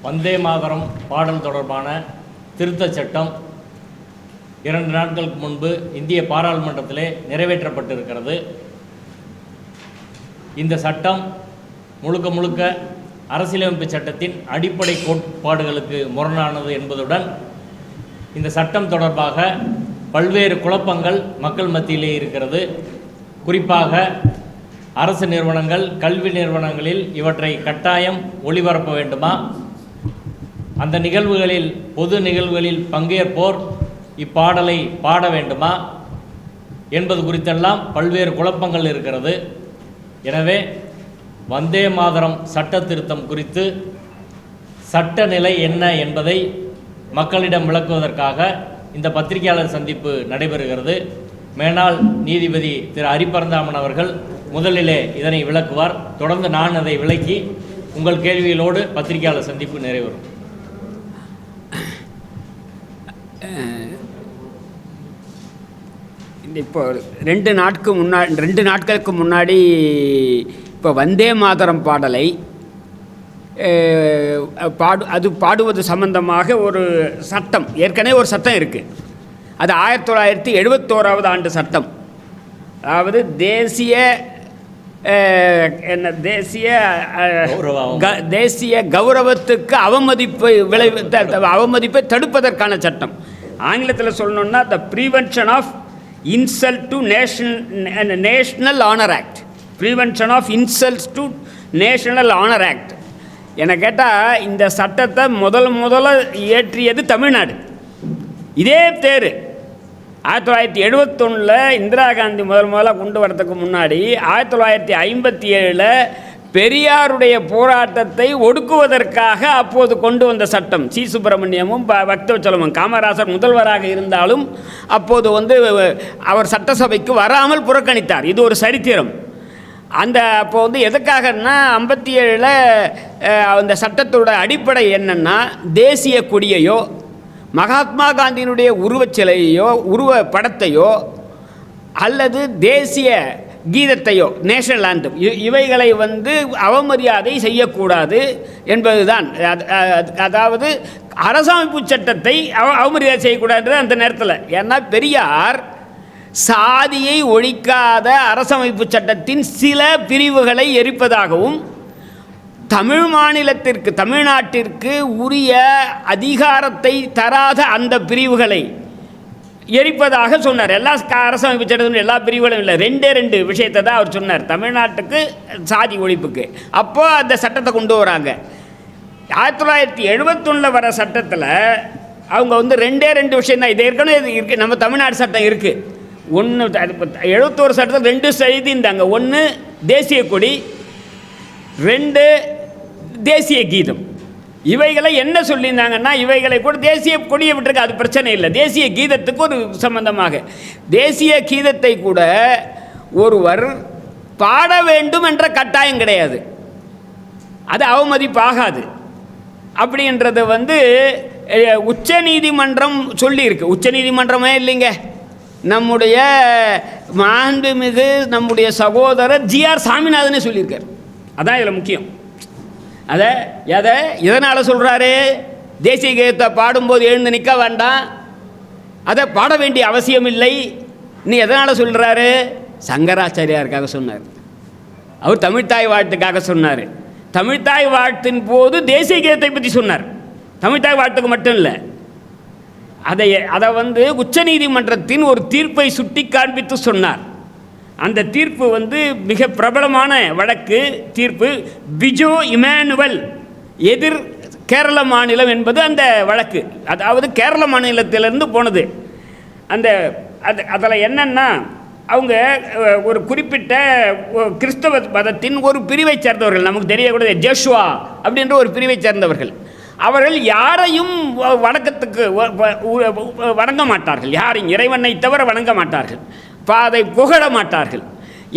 வந்தே மாதரம் பாடல் தொடர்பான திருத்தச் சட்டம் 2 நாட்களுக்கு முன்பு இந்திய பாராளுமன்றத்திலே நிறைவேற்றப்பட்டிருக்கிறது. இந்த சட்டம் முழுக்க அரசியலமைப்பு சட்டத்தின் அடிப்படை கோட்பாடுகளுக்கு முரணானது என்பதுடன் இந்த சட்டம் தொடர்பாக பல்வேறு குழப்பங்கள் மக்கள் மத்தியிலே இருக்கிறது. குறிப்பாக அரசு நிறுவனங்கள், கல்வி நிறுவனங்களில் இவற்றை கட்டாயம் ஒளிபரப்ப வேண்டுமா, அந்த நிகழ்வுகளில் பொது நிகழ்வுகளில் பங்கேற்போர் இப்பாடலை பாட வேண்டுமா என்பது குறித்தெல்லாம் பல்வேறு குழப்பங்கள் இருக்கிறது. எனவே வந்தே மாதரம் சட்ட திருத்தம் குறித்து சட்ட நிலை என்ன என்பதை மக்களிடம் விளக்குவதற்காக இந்த பத்திரிகையாளர் சந்திப்பு நடைபெறுகிறது. மேனாள் நீதிபதி திரு ஹரிபரந்தாமன் அவர்கள் முதலிலே இதனை விளக்குவார். தொடர்ந்து நான் அதை விளக்கி உங்கள் கேள்விகளோடு பத்திரிகையாளர் சந்திப்பு நிறைவேறும். இப்போ 2 நாட்களுக்கு முன்னாடி இப்போ வந்தே மாதரம் பாடலை பாடுவது சம்பந்தமாக ஒரு சட்டம், ஏற்கனவே ஒரு சட்டம் இருக்குது. அது 1971 ஆண்டு சட்டம். அதாவது தேசிய கௌரவத்துக்கு அவமதிப்பை தடுப்பதற்கான சட்டம். ஆங்கிலத்தில் சொல்லணுன்னா the prevention of insult to national honour act. Prevention of insults to national honour act. என்னை கேட்டால் இந்த சட்டத்தை முதல்ல இயற்றியது தமிழ்நாடு. இதே தேர் 1971 இந்திரா காந்தி முதல்ல கொண்டு வரதுக்கு முன்னாடி 1957 பெரியாருடைய போராட்டத்தை ஒடுக்குவதற்காக அப்போது கொண்டு வந்த சட்டம். சி சுப்பிரமணியமும் பக்தவச்சலமும் காமராசர் முதல்வராக இருந்தாலும் அப்போது அவர் சட்டசபைக்கு வராமல் புறக்கணித்தார். இது ஒரு சரித்திரம். அப்போ எதுக்காகன்னா 57 அந்த சட்டத்தோட அடிப்படை என்னென்னா, தேசிய கொடியையோ மகாத்மா காந்தியினுடைய உருவச்சிலையோ உருவ படத்தையோ அல்லது தேசிய கீதத்தையோ நேஷனல் ஆந்தம் இவைகளை அவமரியாதை செய்யக்கூடாது என்பதுதான். அதாவது அரசமைப்பு சட்டத்தை அவமரியாதை செய்யக்கூடாது அந்த நேரத்தில். ஏன்னா பெரியார் சாதியை ஒழிக்காத அரசமைப்பு சட்டத்தின் சில பிரிவுகளை எரிப்பதாகவும் தமிழ்நாட்டிற்கு உரிய அதிகாரத்தை தராத அந்த பிரிவுகளை எரிப்பதாக சொன்னார். எல்லா அரசமைப்பு சட்டத்தின் எல்லா பிரிவுகளும் இல்லை, 2 விஷயத்தை தான் அவர் சொன்னார். தமிழ்நாட்டுக்கு சாதி ஒழிப்புக்கு அப்போ அந்த சட்டத்தை கொண்டு வராங்க. 1971 வர சட்டத்தில் அவங்க 2 விஷயம் தான். இது ஏற்கனவே இருக்குது, நம்ம தமிழ்நாடு சட்டம் இருக்குது. 71 சட்டத்தில் 2 செய்திருந்தாங்க. 1 தேசிய கொடி, 2 தேசிய கீதம். இவைகளை என்ன சொல்லியிருந்தாங்கன்னா, இவைகளை கூட தேசிய கொடியை விட்டுருக்கு, அது பிரச்சனை இல்லை. தேசிய கீதத்துக்கு ஒரு சம்பந்தமாக தேசிய கீதத்தை கூட ஒருவர் பாட வேண்டும் என்ற கட்டாயம் கிடையாது, அது அவமதிப்பாகாது அப்படின்றது உச்ச நீதிமன்றம் சொல்லியிருக்கு. உச்ச நீதிமன்றமே இல்லைங்க, நம்முடைய மாண்புமிகு நம்முடைய சகோதரர் ஜி.ஆர். சாமிநாதனே சொல்லியிருக்கார். அதான் இதில் முக்கியம். எதனால் சொல்கிறாரு? தேசிய கீதத்தை பாடும்போது எழுந்து நிற்க வேண்டாம், அதை பாட வேண்டிய அவசியம் இல்லை. நீ எதனால் சொல்கிறாரு? சங்கராச்சாரியாருக்காக சொன்னார். அவர் தமிழ்த்தாய் வாழ்த்துக்காக சொன்னார். தமிழ்த்தாய் வாழ்த்தின் போது தேசிய கீதத்தை பற்றி சொன்னார். தமிழ்த்தாய் வாழ்த்துக்கு மட்டும் இல்லை, அதை உச்ச நீதிமன்றத்தின் ஒரு தீர்ப்பை சுட்டி காண்பித்து சொன்னார். அந்த தீர்ப்பு மிக பிரபலமான வழக்கு தீர்ப்பு. பிஜு இமானுவல் எதிர் கேரள மாநிலம் என்பது அந்த வழக்கு. அதாவது கேரள மாநிலத்திலிருந்து போனது. அதில் என்னன்னா, அவங்க ஒரு குறிப்பிட்ட கிறிஸ்தவ மதத்தின் ஒரு பிரிவை சேர்ந்தவர்கள், நமக்கு தெரியக்கூடாது, ஜோஷுவா அப்படின்ற ஒரு பிரிவை சேர்ந்தவர்கள். அவர்கள் யாரையும் வணக்கத்துக்கு வணங்க மாட்டார்கள், யாரையும் இறைவனை தவிர வணங்க மாட்டார்கள், அதை புகழ மாட்டார்கள்.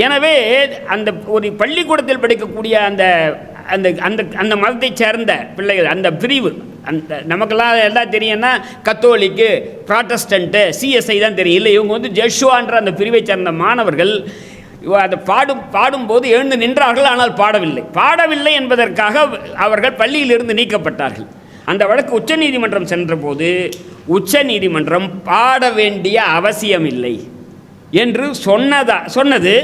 எனவே அந்த ஒரு பள்ளிக்கூடத்தில் படிக்கக்கூடிய அந்த அந்த அந்த அந்த மதத்தை சேர்ந்த பிள்ளைகள், அந்த பிரிவு, அந்த நமக்கெல்லாம் எல்லாம் தெரியும்னா கத்தோலிக்கு, ப்ராட்டஸ்டண்ட்டு, சிஎஸ்ஐ தான் தெரியும். இல்லை, இவங்க ஜெஷுவான்ற அந்த பிரிவை சேர்ந்த மாணவர்கள் அதை பாடும்போது எழுந்து நின்றார்கள், ஆனால் பாடவில்லை என்பதற்காக அவர்கள் பள்ளியிலிருந்து நீக்கப்பட்டார்கள். அந்த வழக்கு உச்சநீதிமன்றம் சென்றபோது உச்சநீதிமன்றம் பாட வேண்டிய அவசியமில்லை என்று சொன்னது.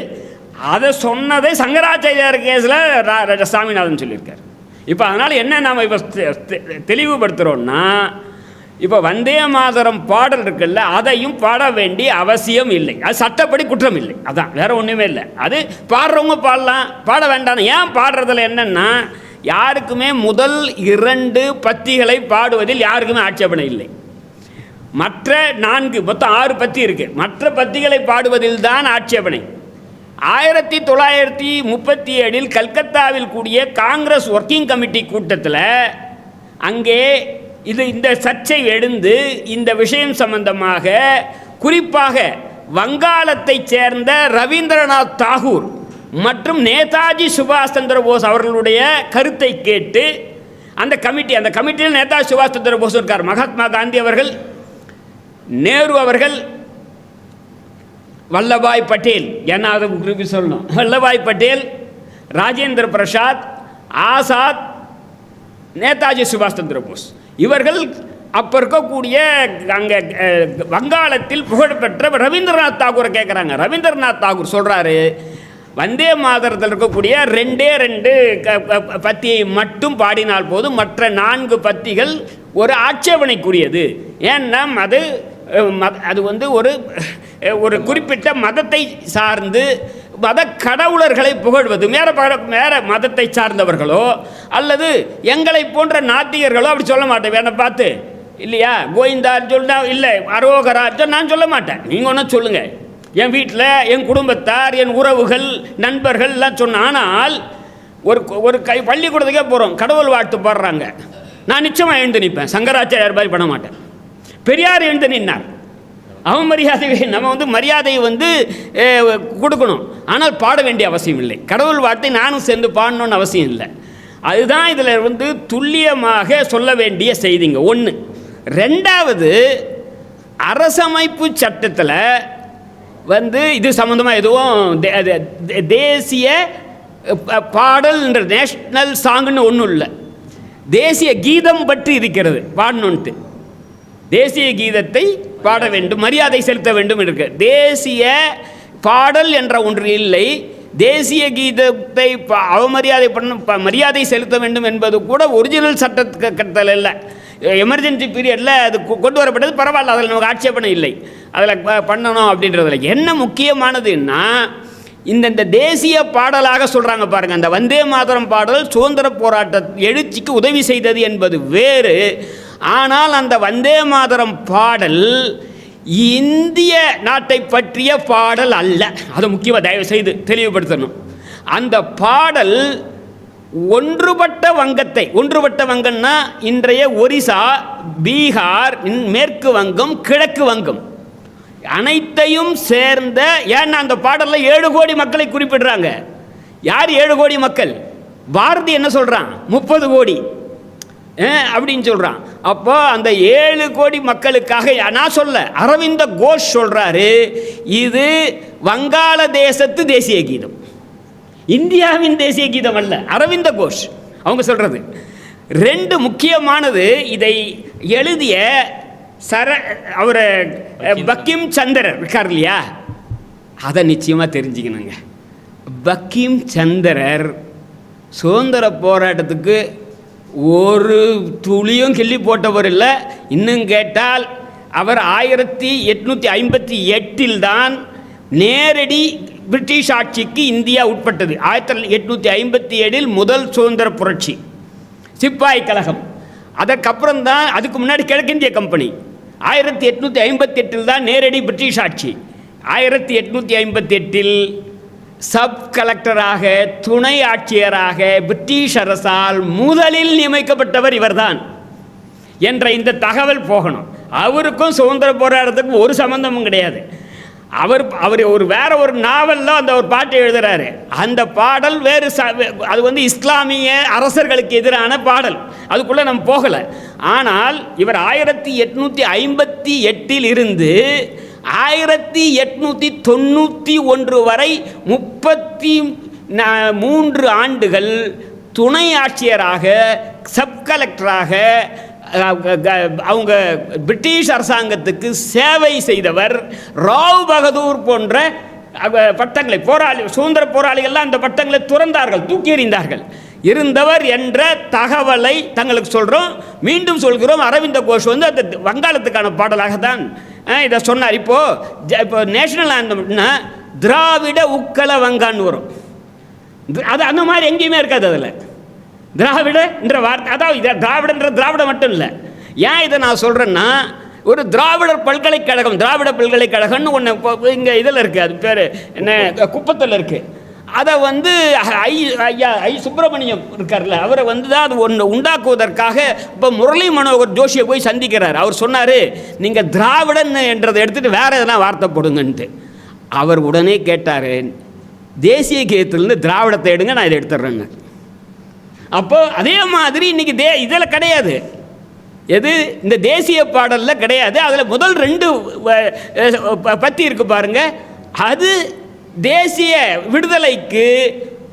சொன்னதை சங்கராச்சாரியார் கேஸில் சாமிநாதன் சொல்லியிருக்கார். இப்போ அதனால் என்ன நாம் இப்போ தெளிவுபடுத்துகிறோன்னா, இப்போ வந்தே மாதரம் பாடல் இருக்குல்ல, அதையும் பாட வேண்டிய அவசியம் இல்லை. அது சட்டப்படி குற்றம் இல்லை. அதான், வேற ஒன்றுமே இல்லை. அது பாடுறவங்க பாடலாம், பாட வேண்டாம். ஏன் பாடுறதில் என்னென்னா, யாருக்குமே முதல் 2 பத்திகளை பாடுவதில் யாருக்குமே ஆட்சேபனை இல்லை. மற்ற 4 மொத்தம் 6 பத்தி இருக்குது. மற்ற பத்திகளை பாடுவதில் தான் ஆட்சேபனை. 1937 கல்கத்தாவில் கூடிய காங்கிரஸ் ஒர்க்கிங் கமிட்டி கூட்டத்தில் அங்கே இந்த சர்ச்சை எழுந்து இந்த விஷயம் சம்பந்தமாக குறிப்பாக வங்காளத்தைச் சேர்ந்த ரவீந்திரநாத் தாகூர் மற்றும் நேதாஜி சுபாஷ் சந்திர போஸ் அவர்களுடைய கருத்தை கேட்டு அந்த கமிட்டியில் நேதாஜி சுபாஷ் சந்திர போஸ் இருக்கார், மகாத்மா காந்தி அவர்கள், நேரு அவர்கள், வல்லபாய் பட்டேல், என்ன அதை குறிப்பி சொல்லணும், வல்லபாய் பட்டேல், ராஜேந்திர பிரசாத், ஆசாத், நேதாஜி சுபாஷ் சந்திர போஸ், இவர்கள் அப்போ இருக்கக்கூடிய அங்கே வங்காளத்தில் புகழ்பெற்ற ரவீந்திரநாத் தாகூரை கேட்குறாங்க. ரவீந்திரநாத் தாகூர் சொல்கிறாரு, வந்தே மாதரத்தில் இருக்கக்கூடிய 2 பத்தியை மட்டும் பாடினால் போதும், மற்ற 4 பத்திகள் ஒரு ஆட்சேபனைக்குரியது. ஏன்னா அது வந்து ஒரு குறிப்பிட்ட மதத்தை சார்ந்து மத கடவுளர்களை புகழ்வது, வேற மதத்தை சார்ந்தவர்களோ அல்லது எங்களை போன்ற நாத்திகர்களோ அப்படி சொல்ல மாட்டேன். வேணா பார்த்து இல்லையா, கோவிந்தார் சொன்னா இல்லை, அரோகரா நான் சொல்ல மாட்டேன். நீங்கள் ஒன்றும் சொல்லுங்கள். என் வீட்டில் என் குடும்பத்தார், என் உறவுகள், நண்பர்கள் எல்லாம் சொன்ன. ஆனால் ஒரு பள்ளிக்கூடத்துக்கே போகிறோம், கடவுள் வாழ்த்து பாடுறாங்க, நான் நிச்சயமாக எழுந்து நிற்பேன். சங்கராச்சாரியார் மாதிரி பண்ண மாட்டேன். பெரியார் எழுந்து நின்னார். அவன் மரியாதை, நம்ம மரியாதையை கொடுக்கணும். ஆனால் பாட வேண்டிய அவசியம் இல்லை. கடவுள் வார்த்தை நானும் சேர்ந்து பாடணும்னு அவசியம் இல்லை. அதுதான் இதில் துல்லியமாக சொல்ல வேண்டிய செய்திங்க. 1. 2வது, அரசமைப்பு சட்டத்தில் இது சம்மந்தமாக எதுவும் தேசிய பாடல் என்ற நேஷ்னல் சாங்னு ஒன்றும் இல்லை. தேசிய கீதம் பற்றி இருக்கிறது பாடணுன்ட்டு. தேசிய கீதத்தை பாட வேண்டும், மரியாதை செலுத்த வேண்டும் இருக்கு. தேசிய பாடல் என்ற ஒன்று இல்லை. தேசிய கீதத்தை அவமரியாதை மரியாதை செலுத்த வேண்டும் என்பது கூட ஒரிஜினல் சட்டத்தில் இல்லை. எமர்ஜென்சி பீரியடில் அது கொண்டு வரப்பட்டது, பரவாயில்ல, அதில் நமக்கு ஆட்சேபனை இல்லை. அதில் பண்ணணும் அப்படின்றதில்ல. என்ன முக்கியமானதுன்னா, இந்த தேசிய பாடலாக சொல்கிறாங்க பாருங்கள். அந்த வந்தே மாதரம் பாடல் சுதந்திர போராட்ட எழுச்சிக்கு உதவி செய்தது என்பது வேறு. ஆனால் அந்த வந்தே மாதரம் பாடல் இந்திய நாட்டை பற்றிய பாடல் அல்ல. அதை முக்கியமாக தயவு செய்து தெளிவுபடுத்தணும். அந்த பாடல் ஒன்றுபட்ட வங்கம்னா இன்றைய ஒரிசா, பீகார், மேற்கு வங்கம், கிழக்கு வங்கம் அனைத்தையும் சேர்ந்த. ஏன்னா அந்த பாடலில் 7 கோடி மக்களை குறிப்பிடுறாங்க. யார் 7 கோடி மக்கள்? பாரதி என்ன சொல்கிறான்? 30 கோடி அப்படின்னு சொல்கிறான். அப்போ அந்த 7 கோடி மக்களுக்காக நான் சொல்ல, அரவிந்த கோஷ் சொல்கிறாரு, இது வங்காளதேசத்து தேசிய கீதம், இந்தியாவின் தேசிய கீதம் அல்ல. அரவிந்த கோஷ் அவங்க சொல்கிறது. 2 முக்கியமானது, இதை எழுதிய அவர் பக்கிம் சந்திரர் இருக்கார் இல்லையா, அதை நிச்சயமாக தெரிஞ்சுக்கணுங்க. பக்கிம் சந்திரர் சுதந்திர போராட்டத்துக்கு ஒரு துளியும் கிள்ளி போட்டவர் இல்லை. இன்னும் கேட்டால் அவர் 1858 தான் நேரடி பிரிட்டிஷ் ஆட்சிக்கு இந்தியா உட்பட்டது. 1857 முதல் சுதந்திர புரட்சி, சிப்பாய் கழகம். அதுக்கப்புறம் தான், அதுக்கு முன்னாடி கிழக்கிந்திய கம்பெனி. 1858 தான் நேரடி பிரிட்டிஷ் ஆட்சி. 1858 சப் கலெக்டராக, துணை ஆட்சியராக பிரிட்டிஷ் அரசால் முதலில் நியமிக்கப்பட்டவர் இவர்தான் என்ற இந்த தகவல் போகணும். அவருக்கும் சுதந்திர போராட்டத்துக்கும் ஒரு சம்பந்தமும் கிடையாது. அவர் வேற ஒரு நாவலில் அந்த ஒரு பாட்டை எழுதுகிறாரு. அந்த பாடல் வேறு, அது இஸ்லாமிய அரசர்களுக்கு எதிரான பாடல். அதுக்குள்ளே நம்ம போகலை. ஆனால் இவர் 1858 இருந்து 1891 வரை 33 ஆண்டுகள் துணை ஆட்சியராக, சப் கலெக்டராக, அவங்க பிரிட்டிஷ் அரசாங்கத்துக்கு சேவை செய்தவர். ராவ் பகதூர் போன்ற பட்டங்களை சுதந்திர போராளிகள்லாம் அந்த பட்டங்களை துறந்தார்கள், தூக்கி எறிந்தார்கள் இருந்தவர் என்ற தகவலை தங்களுக்கு சொல்கிறோம். மீண்டும் சொல்கிறோம், அரவிந்த கோஷ் வந்து அந்த வங்காளத்துக்கான பாடலாக தான் இதை சொன்னார். இப்போ நேஷனல் ஆந்தம்னா திராவிட உக்கல வங்கான்னு வரும். அது அந்த மாதிரி எங்கேயுமே இருக்காது. அதில் திராவிட என்ற வார்த்தை, அதாவது திராவிடன்ற திராவிடம் மட்டும் இல்லை. ஏன் இதை நான் சொல்கிறேன்னா, ஒரு திராவிடர் பல்கலைக்கழகம், திராவிட பல்கலைக்கழகம்னு ஒன்று இங்கே இதில் இருக்குது, அது பேர் என்ன, குப்பத்தில் இருக்குது. அதை வந்து ஐ சுப்பிரமணியம் இருக்கார்ல, அவரை வந்து தான் அது ஒன்று உண்டாக்குவதற்காக இப்போ முரளி மனோகர் ஜோஷியை போய் சந்திக்கிறார். அவர் சொன்னார், நீங்கள் திராவிடன் என்றதை எடுத்துகிட்டு வேறு எதனா வார்த்தை போடுங்கன்ட்டு. அவர் உடனே கேட்டார், தேசிய கீதத்திலேருந்து திராவிடத்தை எடுங்க, நான் இதை எடுத்துடுறேங்க. அப்போது அதே மாதிரி இன்றைக்கி இதில் கிடையாது, எது இந்த தேசிய பாடலில் கிடையாது. அதில் முதல் 2 பத்தி இருக்குது பாருங்கள், அது தேசிய விடுதலைக்கு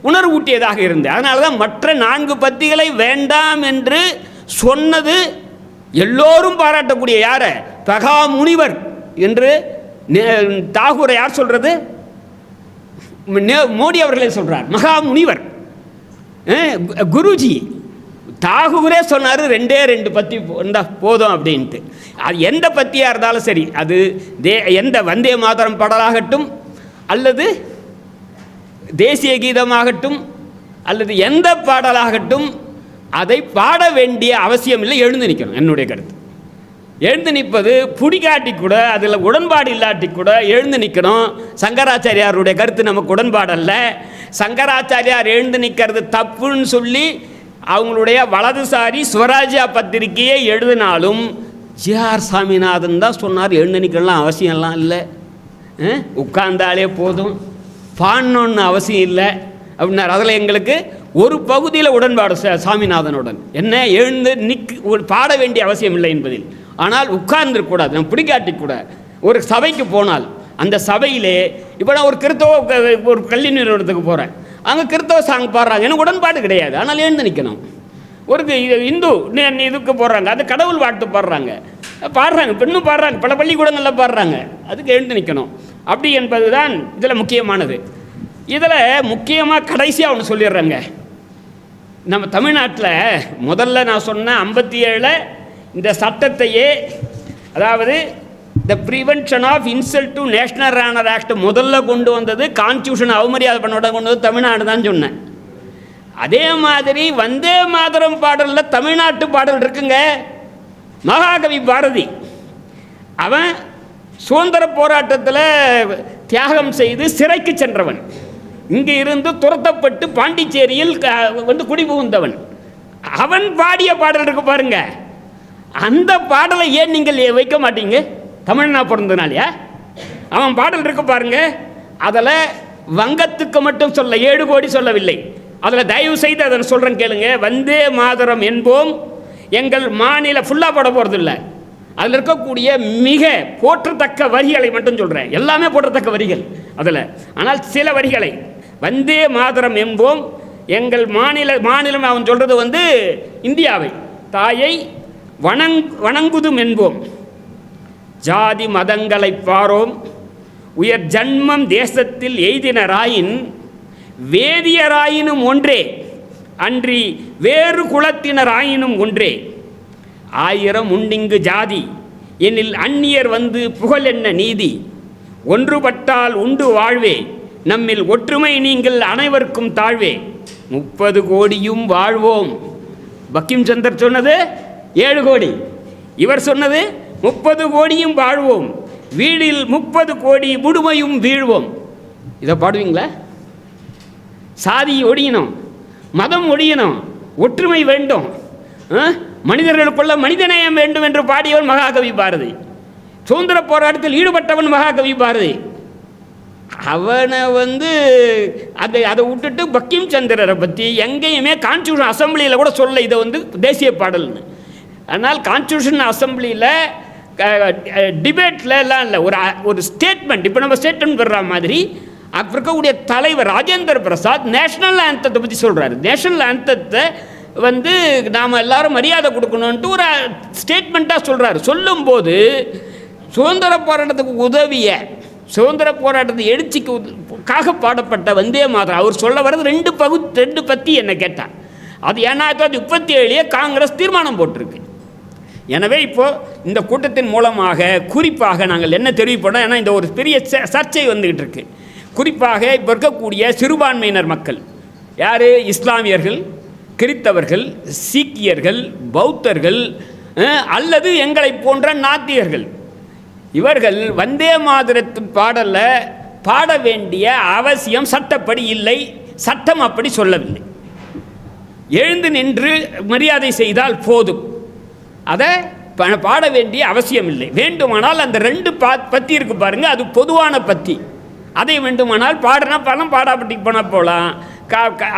உணர்வூட்டியதாக இருந்தது. அதனால தான் மற்ற 4 பத்திகளை வேண்டாம் என்று சொன்னது. எல்லோரும் பாராட்டக்கூடிய யாரை, தகா முனிவர் என்று தாகூரை யார் சொல்கிறது, மோடி அவர்களே சொல்கிறார், மகா முனிவர் குருஜி. தாகூரே சொன்னார் 2 பத்தி போதும் அப்படின்ட்டு. அது எந்த பத்தியாக இருந்தாலும் சரி, அது எந்த வந்தே மாதரம் பாடலாகட்டும் அல்லது தேசிய கீதமாகட்டும் அல்லது எந்த பாடலாகட்டும், அதை பாட வேண்டிய அவசியம் இல்லை, எழுந்து நிற்கணும். என்னுடைய கருத்து, எழுந்து நிற்பது பிடிக்காட்டி கூட, அதில் உடன்பாடு இல்லாட்டி கூட எழுந்து நிற்கணும். சங்கராச்சாரியாருடைய கருத்து நமக்கு உடன்பாடல்ல. சங்கராச்சாரியார் எழுந்து நிற்கிறது தப்புன்னு சொல்லி அவங்களுடைய வலதுசாரி ஸ்வராஜ்யா பத்திரிகையை எழுதினாலும் ஜிஆர் சாமிநாதன் தான் சொன்னார், எழுந்து நிற்கலாம் அவசியம்லாம் இல்லை, உட்கார்ந்தாலே போதும், பாடணுன்னு அவசியம் இல்லை அப்படின்னார். அதில் எங்களுக்கு ஒரு பகுதியில் உடன்பாடு சாமிநாதனுடன், என்ன எழுந்து பாட வேண்டிய அவசியம் இல்லை என்பதில். ஆனால் உட்கார்ந்துருக்கூடாது, நம்ம பிடிக்காட்டி கூட ஒரு சபைக்கு போனால் அந்த சபையிலே, இப்போ நான் ஒரு ஒரு கல்வி நிறுவனத்துக்கு போகிறேன், அங்கே கிறிஸ்தவ சாங் பாடுறாங்க, எனக்கு உடன்பாடு கிடையாது, ஆனால் எழுந்து நிற்கணும். ஒரு இந்து இதுக்கு போடுறாங்க, அது கடவுள் வாழ்த்து பாடுறாங்க, பெண்ணும் பாடுறாங்க, பல பள்ளிக்கூடங்களில் பாடுறாங்க, அதுக்கு எழுந்து நிற்கணும். அப்படி என்பது தான் இதில் முக்கியமானது. இதில் முக்கியமாக கடைசியாக ஒன்று சொல்லிடுறேங்க. நம்ம தமிழ்நாட்டில் முதல்ல நான் சொன்ன 57 இந்த சட்டத்தையே, அதாவது the prevention of insult to national honour act முதல்ல கொண்டு வந்தது, கான்ஸ்டியூஷன் அவமரியாதை பண்ணோட கொண்டு வந்தது தமிழ்நாடு தான் சொன்னேன். அதே மாதிரி வந்தே மாதரம் பாடலில் தமிழ்நாட்டு பாடல் இருக்குங்க. மகாகவி பாரதி அவன் சுதந்திர போராட்டத்தில் தியாகம் செய்து சிறைக்கு சென்றவன், இங்கே இருந்து துரத்தப்பட்டு பாண்டிச்சேரியில் வந்து குடிபுகுந்தவன். அவன் பாடிய பாடல் இருக்கு பாருங்க, அந்த பாடலை ஏன் நீங்கள் வைக்க மாட்டீங்க? தமிழ்னா பிறந்தனாலையா? அவன் பாடல் இருக்கு பாருங்க, அதில் வங்கத்துக்கு மட்டும் சொல்ல 7 கோடி சொல்லவில்லை. அதில் தயவு செய்து அதை சொல்கிறேன் கேளுங்க. வந்தே மாதரம் என்போம் எங்கள் மாநில ஃபுல்லாக பாட போகிறது இல்லை, அதில் இருக்கக்கூடிய மிக போற்றத்தக்க வரிகளை மட்டும் சொல்கிறேன், எல்லாமே போற்றத்தக்க வரிகள் அதில். ஆனால் சில வரிகளை, வந்தே மாதரம் என்போம் எங்கள் மாநிலம் அவன் சொல்கிறது வந்து இந்தியாவை தாயை வணங்குதும் என்போம், ஜாதி மதங்களை பாரோம், உயர் ஜன்மம் தேசத்தில் எய்தினராயின் வேதியராயினும் ஒன்றே, அன்றி வேறு குலத்தினராயினும் ஒன்றே, 1000 உண்டிங்கு ஜாதி எனில் அந்நியர் வந்து புகழ் என்ன நீதி, ஒன்றுபட்டால் உண்டு வாழ்வே, நம்மில் ஒற்றுமை நீங்கள் அனைவருக்கும் தாழ்வே, 30 கோடியும் வாழ்வோம். பக்கிம் சந்தர் சொன்னது 7 கோடி, இவர் சொன்னது 30 கோடியும் வாழ்வோம், வீடில் 30 கோடி முழுமையும் வீழ்வோம். இதை பாடுவீங்களா? சாதி ஒழியணும், மதம் ஒழியணும், ஒற்றுமை வேண்டும், மனிதர்களுக்குள்ள மனிதநேயம் வேண்டும் என்று பாடியவன் மகாகவி பாரதி. சுதந்திர போராட்டத்தில் ஈடுபட்டவன் மகாகவி பாரதி. அவனை வந்து அதை விட்டுட்டு பக்கிம் சந்திரரை பற்றி எங்கேயுமே கான்ஸ்டியூஷன் அசம்பிளியில் கூட சொல்ல இதை வந்து தேசிய பாடல்னு. ஆனால் கான்ஸ்டியூஷன் அசம்பிளியில் டிபேட்டில் எல்லாம் இல்லை, ஒரு ஸ்டேட்மெண்ட், இப்போ நம்ம ஸ்டேட்மெண்ட் பெறுற மாதிரி அப்போ இருக்கக்கூடிய தலைவர் ராஜேந்திர பிரசாத் நேஷனல் ஆந்தத்தை பற்றி சொல்கிறாரு. நேஷனல் ஆந்தத்தை நாம் எல்லாரும் மரியாதை கொடுக்கணுன்ட்டு ஒரு ஸ்டேட்மெண்ட்டாக சொல்கிறார். சொல்லும்போது சுதந்திர போராட்டத்துக்கு உதவிய சுதந்திர போராட்டத்தை எழுச்சிக்காக பாடப்பட்ட வந்தே மாதரம் அவர் சொல்ல வர்றது ரெண்டு பற்றி என்னை கேட்டார். அது 1937 காங்கிரஸ் தீர்மானம் போட்டிருக்கு. எனவே இப்போது இந்த கூட்டத்தின் மூலமாக குறிப்பாக நாங்கள் என்ன தெரிவிப்போம், ஏன்னா இந்த ஒரு பெரிய சர்ச்சை வந்துக்கிட்டு இருக்கு. குறிப்பாக இப்போ இருக்கக்கூடிய சிறுபான்மையினர் மக்கள் யார், இஸ்லாமியர்கள், கிறித்தவர்கள், சீக்கியர்கள், பௌத்தர்கள் அல்லது எங்களை போன்ற நாத்திகர்கள், இவர்கள் வந்தே மாதரத்தின் பாடலில் பாட வேண்டிய அவசியம் சட்டப்படி இல்லை. சட்டம் அப்படி சொல்லவில்லை. எழுந்து நின்று மரியாதை செய்தால் போதும், அதை பாட வேண்டிய அவசியம் இல்லை. வேண்டுமானால் அந்த 2 பத்தி இருக்கு பாருங்க, அது பொதுவான பத்தி, அதை வேண்டுமானால் பாடினா பணம் பாடாப்பட்டிக்கு போனால் போகலாம்.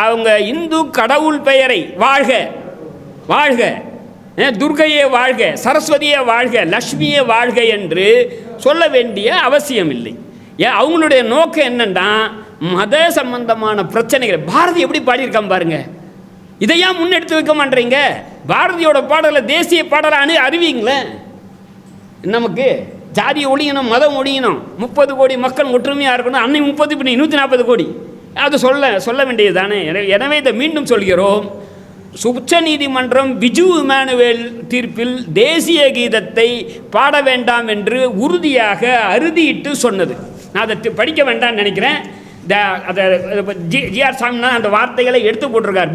அவங்க இந்து கடவுள் பெயரை வாழ்க வாழ்க, துர்கையே வாழ்க, சரஸ்வதியே வாழ்க, லக்ஷ்மியே வாழ்க என்று சொல்ல வேண்டிய அவசியம் இல்லை. அவங்களுடைய நோக்கம் என்னன்னா மத சம்பந்தமான பிரச்சனைகள். பாரதி எப்படி பாடியிருக்கான் பாருங்க, இதையா முன்னெடுத்து வைக்க மாட்டேறீங்க? பாரதியோட பாடலை தேசிய பாடலை அறிவிங்களேன். நமக்கு ஜாதி ஒழியணும், மதம் ஒழியணும், 30 கோடி மக்கள் ஒற்றுமையாக இருக்கணும், அன்னை 30 இப்படி 140 கோடி, அது சொல்ல வேண்டியது தானே. எனவே இதை மீண்டும் சொல்கிறோம், உச்ச நீதிமன்றம் பிஜு இமானுவேல் தீர்ப்பில் தேசிய கீதத்தை பாட வேண்டாம் என்று உறுதியாக அறுதியிட்டு சொன்னது. நான் அதை படிக்க வேண்டாம்னு நினைக்கிறேன். அதை ஜிஆர் சாமினா அந்த வார்த்தைகளை எடுத்து போட்டிருக்கார்.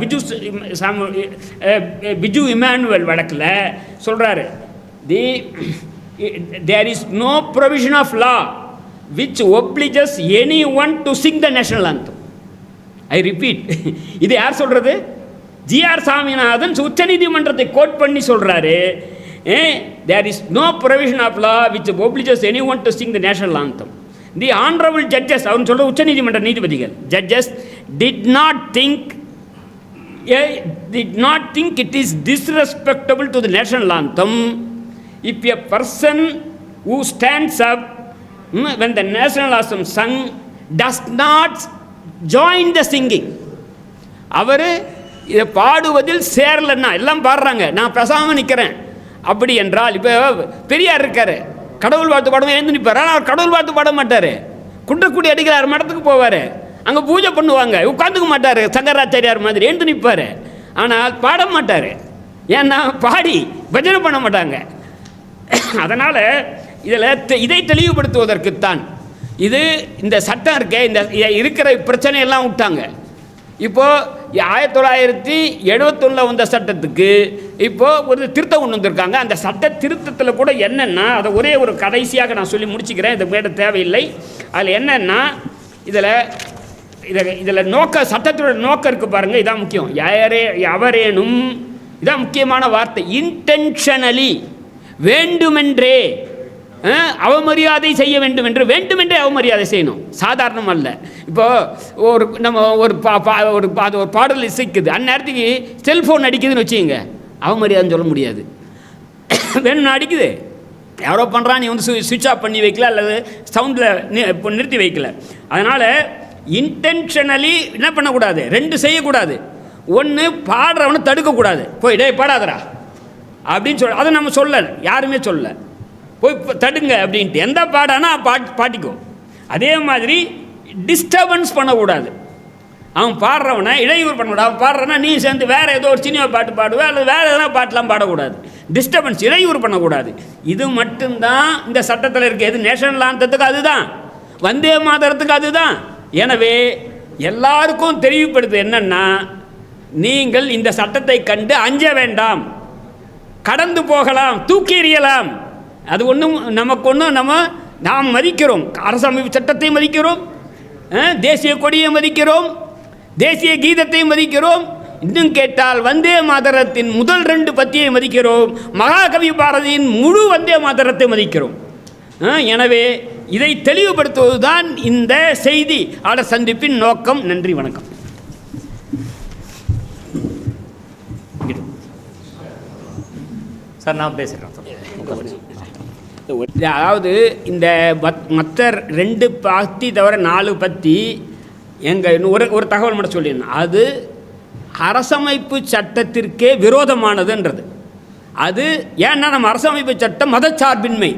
பிஜு இமானுவேல் வழக்கில் சொல்கிறாரு, there is no provision of law which obliges anyone to sing the national anthem. I repeat, இது யார் சொல்கிறது? ஜிஆர் சாமிநாதன் உச்ச நீதிமன்றத்தை கோட் பண்ணி சொல்கிறாரு, there is no provision of law which obliges anyone to sing the national anthem. The honorable judges, அவன் சொல்கிற உச்ச நீதிமன்ற நீதிபதிகள், judges did not think it is disrespectable to the national anthem if a person who stands up when the national anthem sung does not join the singing. அவர் இதை பாடுவதில் சேரலன்னா, எல்லாம் பாடுறாங்க, நான் பேசாமல் நிற்கிறேன் அப்படி என்றால், இப்போ பெரியார் இருக்கார், கடவுள் வாழ்த்து பாடம் எழுந்து நிற்பார், ஆனால் அவர் கடவுள் வாழ்த்து பாட மாட்டார். குன்றக்குடி அடிகளார் மடத்துக்கு போவார், அங்கே பூஜை பண்ணுவாங்க, உட்காந்துக்க மாட்டார், சங்கராச்சாரியார் மாதிரி எழுந்து நிற்பார், ஆனால் பாட மாட்டார். ஏன்னா பாடி பஜனை பண்ண மாட்டாங்க. அதனால் இதை தெளிவுபடுத்துவதற்குத்தான் இந்த சட்டம் இருக்கே, இந்த இருக்கிற பிரச்சனையெல்லாம் விட்டாங்க. இப்போது 1971 வந்த சட்டத்துக்கு இப்போது ஒரு திருத்தம் கொண்டு வந்திருக்காங்க. அந்த சட்ட திருத்தத்தில் கூட என்னென்னா, அதை ஒரே ஒரு கடைசியாக நான் சொல்லி முடிச்சுக்கிறேன், இதை மேட தேவையில்லை. அதில் என்னென்னா, இதில் சட்டத்தோட நோக்கம் இருக்குது பாருங்கள், இதான் முக்கியம். அவரேனும், இதான் முக்கியமான வார்த்தை, இன்டென்ஷனலி, வேண்டுமென்றே அவமரியாதை செய்ய வேண்டும் என்று வேண்டுமென்றே அவமரியாதை செய்யணும், சாதாரணம் அல்ல. இப்போது நம்ம ஒரு பாடல் இசைக்குது, அந்நேரத்துக்கு செல்ஃபோன் அடிக்குதுன்னு வச்சுக்கோங்க, அவமரியாதைன்னு சொல்ல முடியாது. வேணும்னு அடிக்குது, யாரோ பண்ணுறான், நீ சுவிட்ச் ஆஃப் பண்ணி வைக்கல அல்லது சவுண்டில் இப்போ நிறுத்தி வைக்கல. அதனால் இன்டென்ஷனலி என்ன பண்ணக்கூடாது, 2 செய்யக்கூடாது. ஒன்று, பாடுறவனை தடுக்கக்கூடாது, போய் டே பாடாதரா அப்படின்னு அதை நம்ம யாருமே சொல்லலை, போய் தடுங்க அப்படின்ட்டு. எந்த பாடானா பாட்டிக்கும். அதே மாதிரி டிஸ்டர்பன்ஸ் பண்ணக்கூடாது, அவன் பாடுறவனை இடையூறு பண்ணக்கூடாது. அவன் பாடுறவனா நீ சேர்ந்து வேறு ஏதோ ஒரு சினிமா பாட்டு பாடுவேன் அல்லது வேறு எதனா பாட்டெலாம் பாடக்கூடாது. டிஸ்டர்பன்ஸ், இடையூறு பண்ணக்கூடாது. இது மட்டும்தான் இந்த சட்டத்தில் இருக்குது. எது நேஷனல் ஆந்தத்துக்கு அதுதான், வந்தே மாதரத்துக்கு அதுதான். எனவே எல்லாருக்கும் தெளிவுபடுது என்னென்னா, நீங்கள் இந்த சட்டத்தை கண்டு அஞ்ச வேண்டாம், கடந்து போகலாம், தூக்கி எறியலாம். அது ஒன்றும் நமக்கு ஒன்றும் நாம் மதிக்கிறோம், அரசமைப்பு சட்டத்தை மதிக்கிறோம், தேசிய கொடியை மதிக்கிறோம், தேசிய கீதத்தை மதிக்கிறோம், இன்னும் கேட்டால் வந்தே மாதரத்தின் முதல் 2 பத்தியை மதிக்கிறோம், மகாகவி பாரதியின் முழு வந்தே மாதரத்தை மதிக்கிறோம். எனவே இதை தெளிவுபடுத்துவதுதான் இந்த செய்தியாளர் சந்திப்பின் நோக்கம். நன்றி, வணக்கம். சார் நான் பேசுகிறேன். அதாவது இந்த மற்ற 2 பத்தி தவிர 4 பத்தி எங்கள் ஒரு தகவல் மட்டும் சொல்லியிருந்தேன். அது அரசமைப்பு சட்டத்திற்கே விரோதமானதுன்றது. அது ஏன்னா நம்ம அரசமைப்பு சட்டம் மதச்சார்பின்மை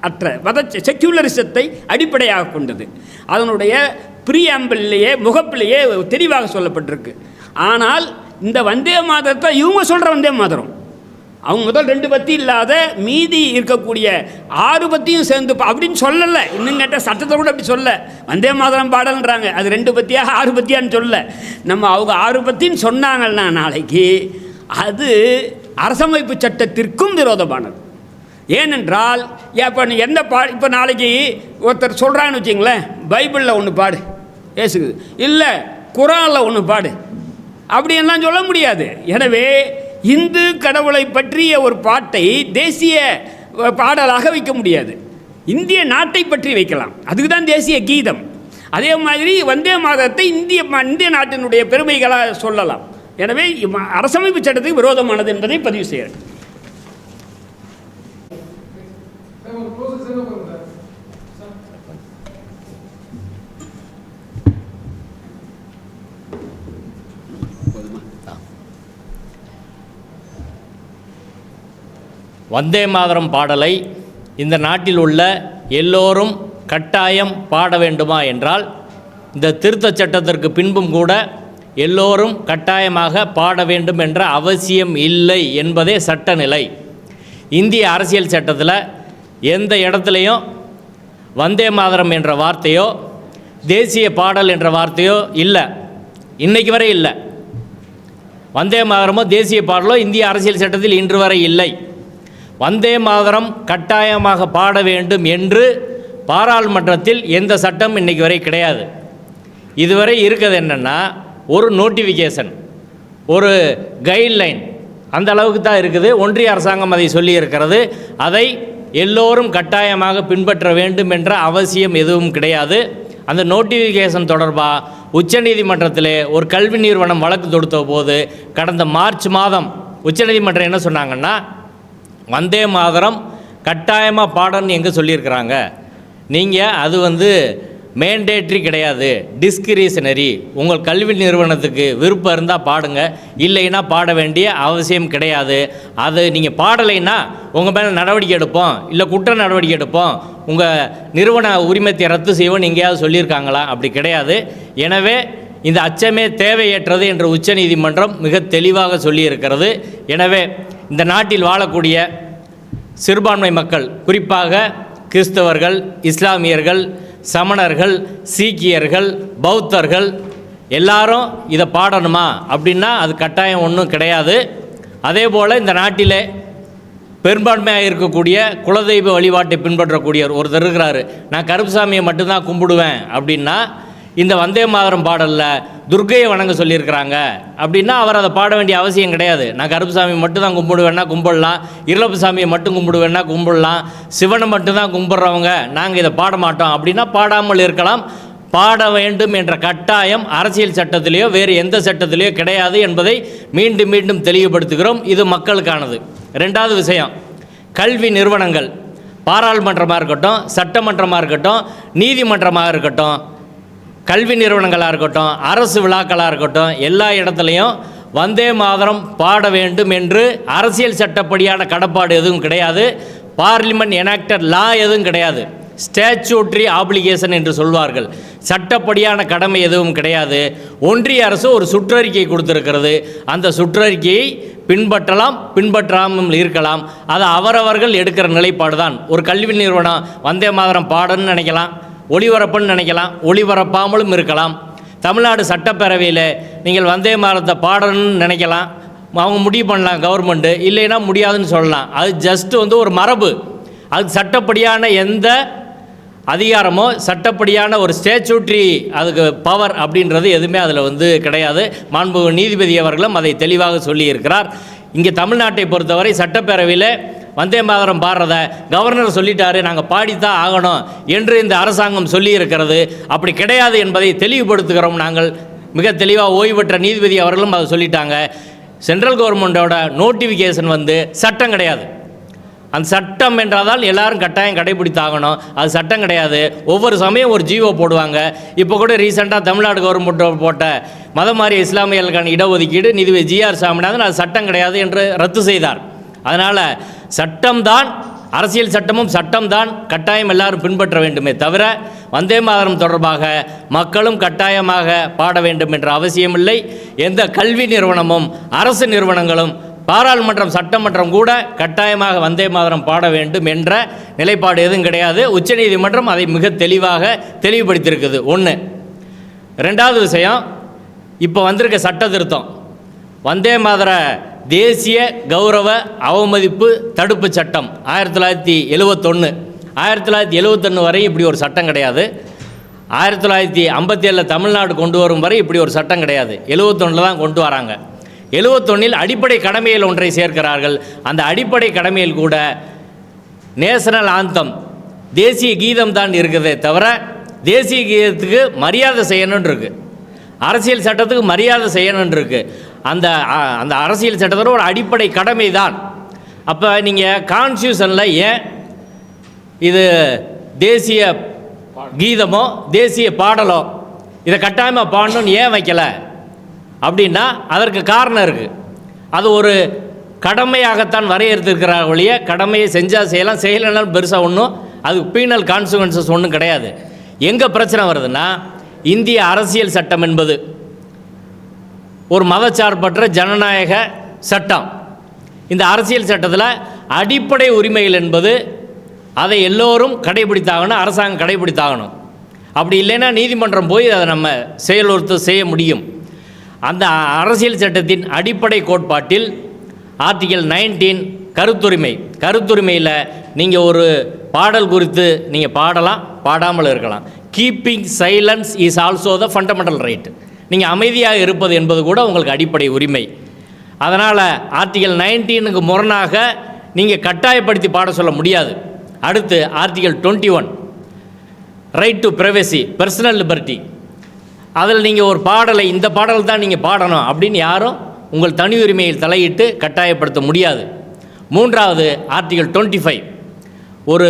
அற்ற செக்யூலரிசத்தை அடிப்படையாக கொண்டது. அதனுடைய ப்ரீஆம்பிள்லேயே முகப்பிலேயே தெளிவாக சொல்லப்பட்டிருக்கு. ஆனால் இந்த வந்தே மாதத்தை இவங்க சொல்கிற வந்தே மாதரம் அவங்க முதல் 2 பத்தி இல்லாத மீதி இருக்கக்கூடிய 6 பத்தியும் சேர்ந்து அப்படின்னு சொல்லலை. இன்னும் கேட்டால் சட்டத்தை கூட அப்படி சொல்ல வந்தே மாதரம் பாடல்ன்றாங்க. அது 2 பத்தியாக 6 பத்தியான்னு சொல்ல. நம்ம அவங்க 6 பத்தின்னு சொன்னாங்கன்னா நாளைக்கு அது அரசமைப்பு சட்டத்திற்கும் விரோதமானது. ஏனென்றால் இப்போ எந்த இப்போ நாளைக்கு ஒருத்தர் சொல்கிறான்னு வச்சிங்களேன், பைபிளில் ஒன்று பாடு ஏசுக்குது, இல்லை குரானில் ஒன்று பாடு அப்படின்லாம் சொல்ல முடியாது. எனவே இந்து கடவுளை பற்றிய ஒரு பாட்டை தேசிய பாடலாக வைக்க முடியாது. இந்திய நாட்டை பற்றி வைக்கலாம், அதுக்கு தான் தேசிய கீதம். அதே மாதிரி வந்தே மாதத்தை இந்திய நாட்டினுடைய பெருமைகளாக சொல்லலாம். எனவே அரசமைப்பு சட்டத்துக்கு விரோதமானது என்பதை பதிவு செய்கிறேன். வந்தே மாதரம் பாடலை இந்த நாட்டில் உள்ள எல்லோரும் கட்டாயம் பாட வேண்டுமா என்றால், இந்த திருத்தச் சட்டத்திற்கு பின்பும் கூட எல்லோரும் கட்டாயமாக பாட வேண்டும் என்ற அவசியம் இல்லை என்பதே சட்ட நிலை. இந்திய அரசியல் சட்டத்தில் எந்த இடத்துலையும் வந்தே மாதரம் என்ற வார்த்தையோ தேசிய பாடல் என்ற வார்த்தையோ இல்லை, இன்னைக்கு வரை இல்லை. வந்தே மாதரமோ தேசிய பாடலோ இந்திய அரசியல் சட்டத்தில் இன்று வரை இல்லை. வந்தே மாதரம் கட்டாயமாக பாட வேண்டும் என்று பாராளுமன்றத்தில் எந்த சட்டம் இன்றைக்கு வரை கிடையாது. இதுவரை இருக்கிறது என்னென்னா ஒரு நோட்டிஃபிகேஷன், ஒரு கைட்லைன், அந்த அளவுக்கு தான் இருக்குது. ஒன்றிய அரசாங்கம் அதை சொல்லி இருக்கிறது. அதை எல்லோரும் கட்டாயமாக பின்பற்ற வேண்டும் என்ற அவசியம் எதுவும் கிடையாது. அந்த நோட்டிஃபிகேஷன் தொடர்பாக உச்சநீதிமன்றத்தில் ஒரு கல்வி நிறுவனம் வழக்கு தொடுத்த போது கடந்த மார்ச் மாதம் உச்சநீதிமன்றம் என்ன சொன்னாங்கன்னா, வந்தே மாதரம் கட்டாயமாக பாடன்னு எங்கே சொல்லியிருக்கிறாங்க, நீங்கள் அது மேண்டேட்ரி கிடையாது, டிஸ்கிரிஷனரி. உங்கள் கல்வி நிறுவனத்துக்கு விருப்பம் இருந்தால் பாடுங்க, இல்லைன்னா பாட வேண்டிய அவசியம் கிடையாது. அது நீங்கள் பாடலைன்னா உங்கள் மேலே நடவடிக்கை எடுப்போம், இல்லை குற்ற நடவடிக்கை எடுப்போம், உங்கள் நிறுவன உரிமத்தை ரத்து செய்வோம் எங்கேயாவது சொல்லியிருக்காங்களா? அப்படி கிடையாது. எனவே இந்த அச்சமே தேவையற்றது என்று உச்சநீதிமன்றம் மிக தெளிவாக சொல்லியிருக்கிறது. எனவே இந்த நாட்டில் வாழக்கூடிய சிறுபான்மை மக்கள், குறிப்பாக கிறிஸ்தவர்கள், இஸ்லாமியர்கள், சமணர்கள், சீக்கியர்கள், பௌத்தர்கள் எல்லாரும் இதை பாடணுமா அப்படின்னா அது கட்டாயம் ஒன்றும் கிடையாது. அதே போல் இந்த நாட்டிலே பெரும்பான்மையாக இருக்கக்கூடிய குலதெய்வ வழிபாட்டை பின்பற்றக்கூடிய ஒருத்தர் இருக்கிறாரு, நான் கருப்புசாமியை மட்டும்தான் கும்பிடுவேன் அப்படின்னா, இந்த வந்தே மாதரம் பாடலில் துர்க்கையை வணங்க சொல்லியிருக்கிறாங்க அப்படின்னா அவர் அதை பாட வேண்டிய அவசியம் கிடையாது. நான் கருப்புசாமி மட்டும் தான் கும்பிடுவேன்னா கும்பிடலாம், இருளப்பு சாமியை மட்டும் கும்பிடுவேன்னா கும்பிடலாம், சிவனை மட்டும்தான் கும்பிட்றவங்க நாங்கள் இதை பாட மாட்டோம் அப்படின்னா பாடாமல் இருக்கலாம். பாட வேண்டும் என்ற கட்டாயம் அரசியல் சட்டத்திலேயோ வேறு எந்த சட்டத்திலேயோ கிடையாது என்பதை மீண்டும் மீண்டும் தெளிவுபடுத்துகிறோம். இது மக்களுக்கானது. 2வது விஷயம், கல்வி நிறுவனங்கள், பாராளுமன்றமாக இருக்கட்டும், சட்டமன்றமாக இருக்கட்டும், நீதிமன்றமாக இருக்கட்டும், கல்வி நிறுவனங்களாக இருக்கட்டும், அரசு விழாக்களாக இருக்கட்டும், எல்லா இடத்துலையும் வந்தே மாதரம் பாட வேண்டும் என்று அரசியல் சட்டப்படியான கடப்பாடு எதுவும் கிடையாது. பார்லிமெண்ட் எனாக்டட் லா எதுவும் கிடையாது. ஸ்டாச்சுட்டரி ஆப்ளிகேஷன் என்று சொல்வார்கள். சட்டப்படியான கடமை எதுவும் கிடையாது. ஒன்றிய அரசு ஒரு சுற்றறிக்கை கொடுத்திருக்கிறது. அந்த சுற்றறிக்கையை பின்பற்றலாம், பின்பற்றாமல் இருக்கலாம். அது அவரவர்கள் எடுக்கிற நிலைப்பாடு தான். ஒரு கல்வி நிறுவனம் வந்தே மாதரம் பாடன்னு நினைக்கலாம், ஒளிபரப்புன்னு நினைக்கலாம், ஒளிபரப்பாமலும் இருக்கலாம். தமிழ்நாடு சட்டப்பேரவையில் நீங்கள் வந்தே மாதரத்தை பாடணும்னு நினைக்கலாம், அவங்க முடிவு பண்ணலாம் கவர்மெண்ட்டு, இல்லைன்னா முடியாதுன்னு சொல்லலாம். அது ஜஸ்ட்டு ஒரு மரபு. அது சட்டப்படியான எந்த அதிகாரமோ சட்டப்படியான ஒரு ஸ்டேச்சுட்டரி அதுக்கு பவர் அப்படின்றது எதுவுமே அதில் கிடையாது. மாண்புமிகு நீதிபதி அவர்களும் அதை தெளிவாக சொல்லியிருக்கிறார். இங்கே தமிழ்நாட்டை பொறுத்தவரை சட்டப்பேரவையில் வந்தே மாதரம் பாடுறத கவர்னர் சொல்லிட்டாரு, நாங்கள் பாடித்தான் ஆகணும் என்று இந்த அரசாங்கம் சொல்லியிருக்கிறது. அப்படி கிடையாது என்பதை தெளிவுபடுத்துகிறோம். நாங்கள் மிக தெளிவாக ஓய்வு பெற்ற நீதிபதி அவர்களும் அதை சொல்லிட்டாங்க. சென்ட்ரல் கவர்மெண்ட்டோட நோட்டிஃபிகேஷன் சட்டம் கிடையாது. அந்த சட்டம் என்றால் எல்லாரும் கட்டாயம் கடைபிடித்தாகணும். அது சட்டம் கிடையாது. ஒவ்வொரு சமயம் ஒரு ஜீவோ போடுவாங்க. இப்போ கூட ரீசெண்டாக தமிழ்நாடு கவர்மெண்ட் போட்ட மதமாறிய இஸ்லாமியர்களுக்கான இடஒதுக்கீடு நீதிபதி ஜிஆர் சாமிநாதன் அது சட்டம் கிடையாது என்று ரத்து செய்தார். அதனால் சட்டம்தான், அரசியல் சட்டமும் சட்டம்தான் கட்டாயம் எல்லாரும் பின்பற்ற வேண்டுமே தவிர வந்தே மாதரம் தொடர்பாக மக்களும் கட்டாயமாக பாட வேண்டும் என்ற அவசியமில்லை. எந்த கல்வி நிறுவனமும் அரசு நிறுவனங்களும் பாராளுமன்றம் சட்டமன்றம் கூட கட்டாயமாக வந்தே மாதரம் பாட வேண்டும் என்ற நிலைப்பாடு எதுவும் கிடையாது. உச்சநீதிமன்றம் அதை மிக தெளிவாக தெளிவுபடுத்தியிருக்குது. ஒன்று. ரெண்டாவது விஷயம், இப்போ வந்திருக்க சட்ட திருத்தம் வந்தே மாதர தேசிய கௌரவ அவமதிப்பு தடுப்பு சட்டம் 1971. 1971 வரை இப்படி ஒரு சட்டம் கிடையாது. 1957 தமிழ்நாடு கொண்டு வரும் வரை இப்படி ஒரு சட்டம் கிடையாது. 71 தான் கொண்டு வராங்க. 71 அடிப்படை கடமையில் ஒன்றை சேர்க்கிறார்கள். அந்த அடிப்படை கடமையில் கூட நேஷனல் ஆந்தம் தேசிய கீதம் தான் இருக்குதே தவிர தேசிய கீதத்துக்கு மரியாதை செய்யணும்னு இருக்குது. அரசியல் சட்டத்துக்கு மரியாதை செய்யணும்னு இருக்குது. அந்த அந்த அரசியல் சட்டத்தோட ஒரு அடிப்படை கடமை தான். அப்போ நீங்கள் கான்ஸ்டியூஷனில் ஏன் இது தேசிய கீதமோ தேசிய பாடலோ இதை கட்டாயமாக பாடணும்னு ஏன் வைக்கலை அப்படின்னா அதற்கு காரணம் இருக்குது. அது ஒரு கடமையாகத்தான் வரையறுத்திருக்கிறார் ஒழிய கடமையை செஞ்சால் செய்யலாம், செய்யலைனாலும் பெருசாக ஒன்றும் அது பீனல் கான்சிக்வன்சஸ் ஒன்றும் கிடையாது. எங்கே பிரச்சனை வருதுன்னா, இந்திய அரசியல் சட்டம் என்பது ஒரு மதச்சார்பற்ற ஜனநாயக சட்டம். இந்த அரசியல் சட்டத்தில் அடிப்படை உரிமைகள் என்பது அதை எல்லோரும் கடைபிடித்தாகணும், அரசாங்கம் கடைபிடித்தாகணும். அப்படி இல்லைன்னா நீதிமன்றம் போய் அதை நம்ம செயலுறுத்து செய்ய முடியும். அந்த அரசியல் சட்டத்தின் அடிப்படை கோட்பாட்டில் ஆர்டிகல் 19 கருத்துரிமை. கருத்துரிமையில் நீங்கள் ஒரு பாடல் குறித்து நீங்கள் பாடலாம், பாடாமல் இருக்கலாம். Keeping silence is also the fundamental right. நீங்கள் அமைதியாக இருப்பது என்பது கூட உங்களுக்கு அடிப்படை உரிமை. அதனால் ஆர்டிகல் 19க்கு முரணாக நீங்கள் கட்டாயப்படுத்தி பாட சொல்ல முடியாது. அடுத்து article 21 right to privacy, personal liberty. அதில் நீங்கள் ஒரு பாடலை இந்த பாடல் தான் நீங்கள் பாடணும் அப்படின்னு யாரும் உங்கள் தனி உரிமையில் தலையிட்டு கட்டாயப்படுத்த முடியாது. மூன்றாவது ஆர்டிகல் 25 ஒரு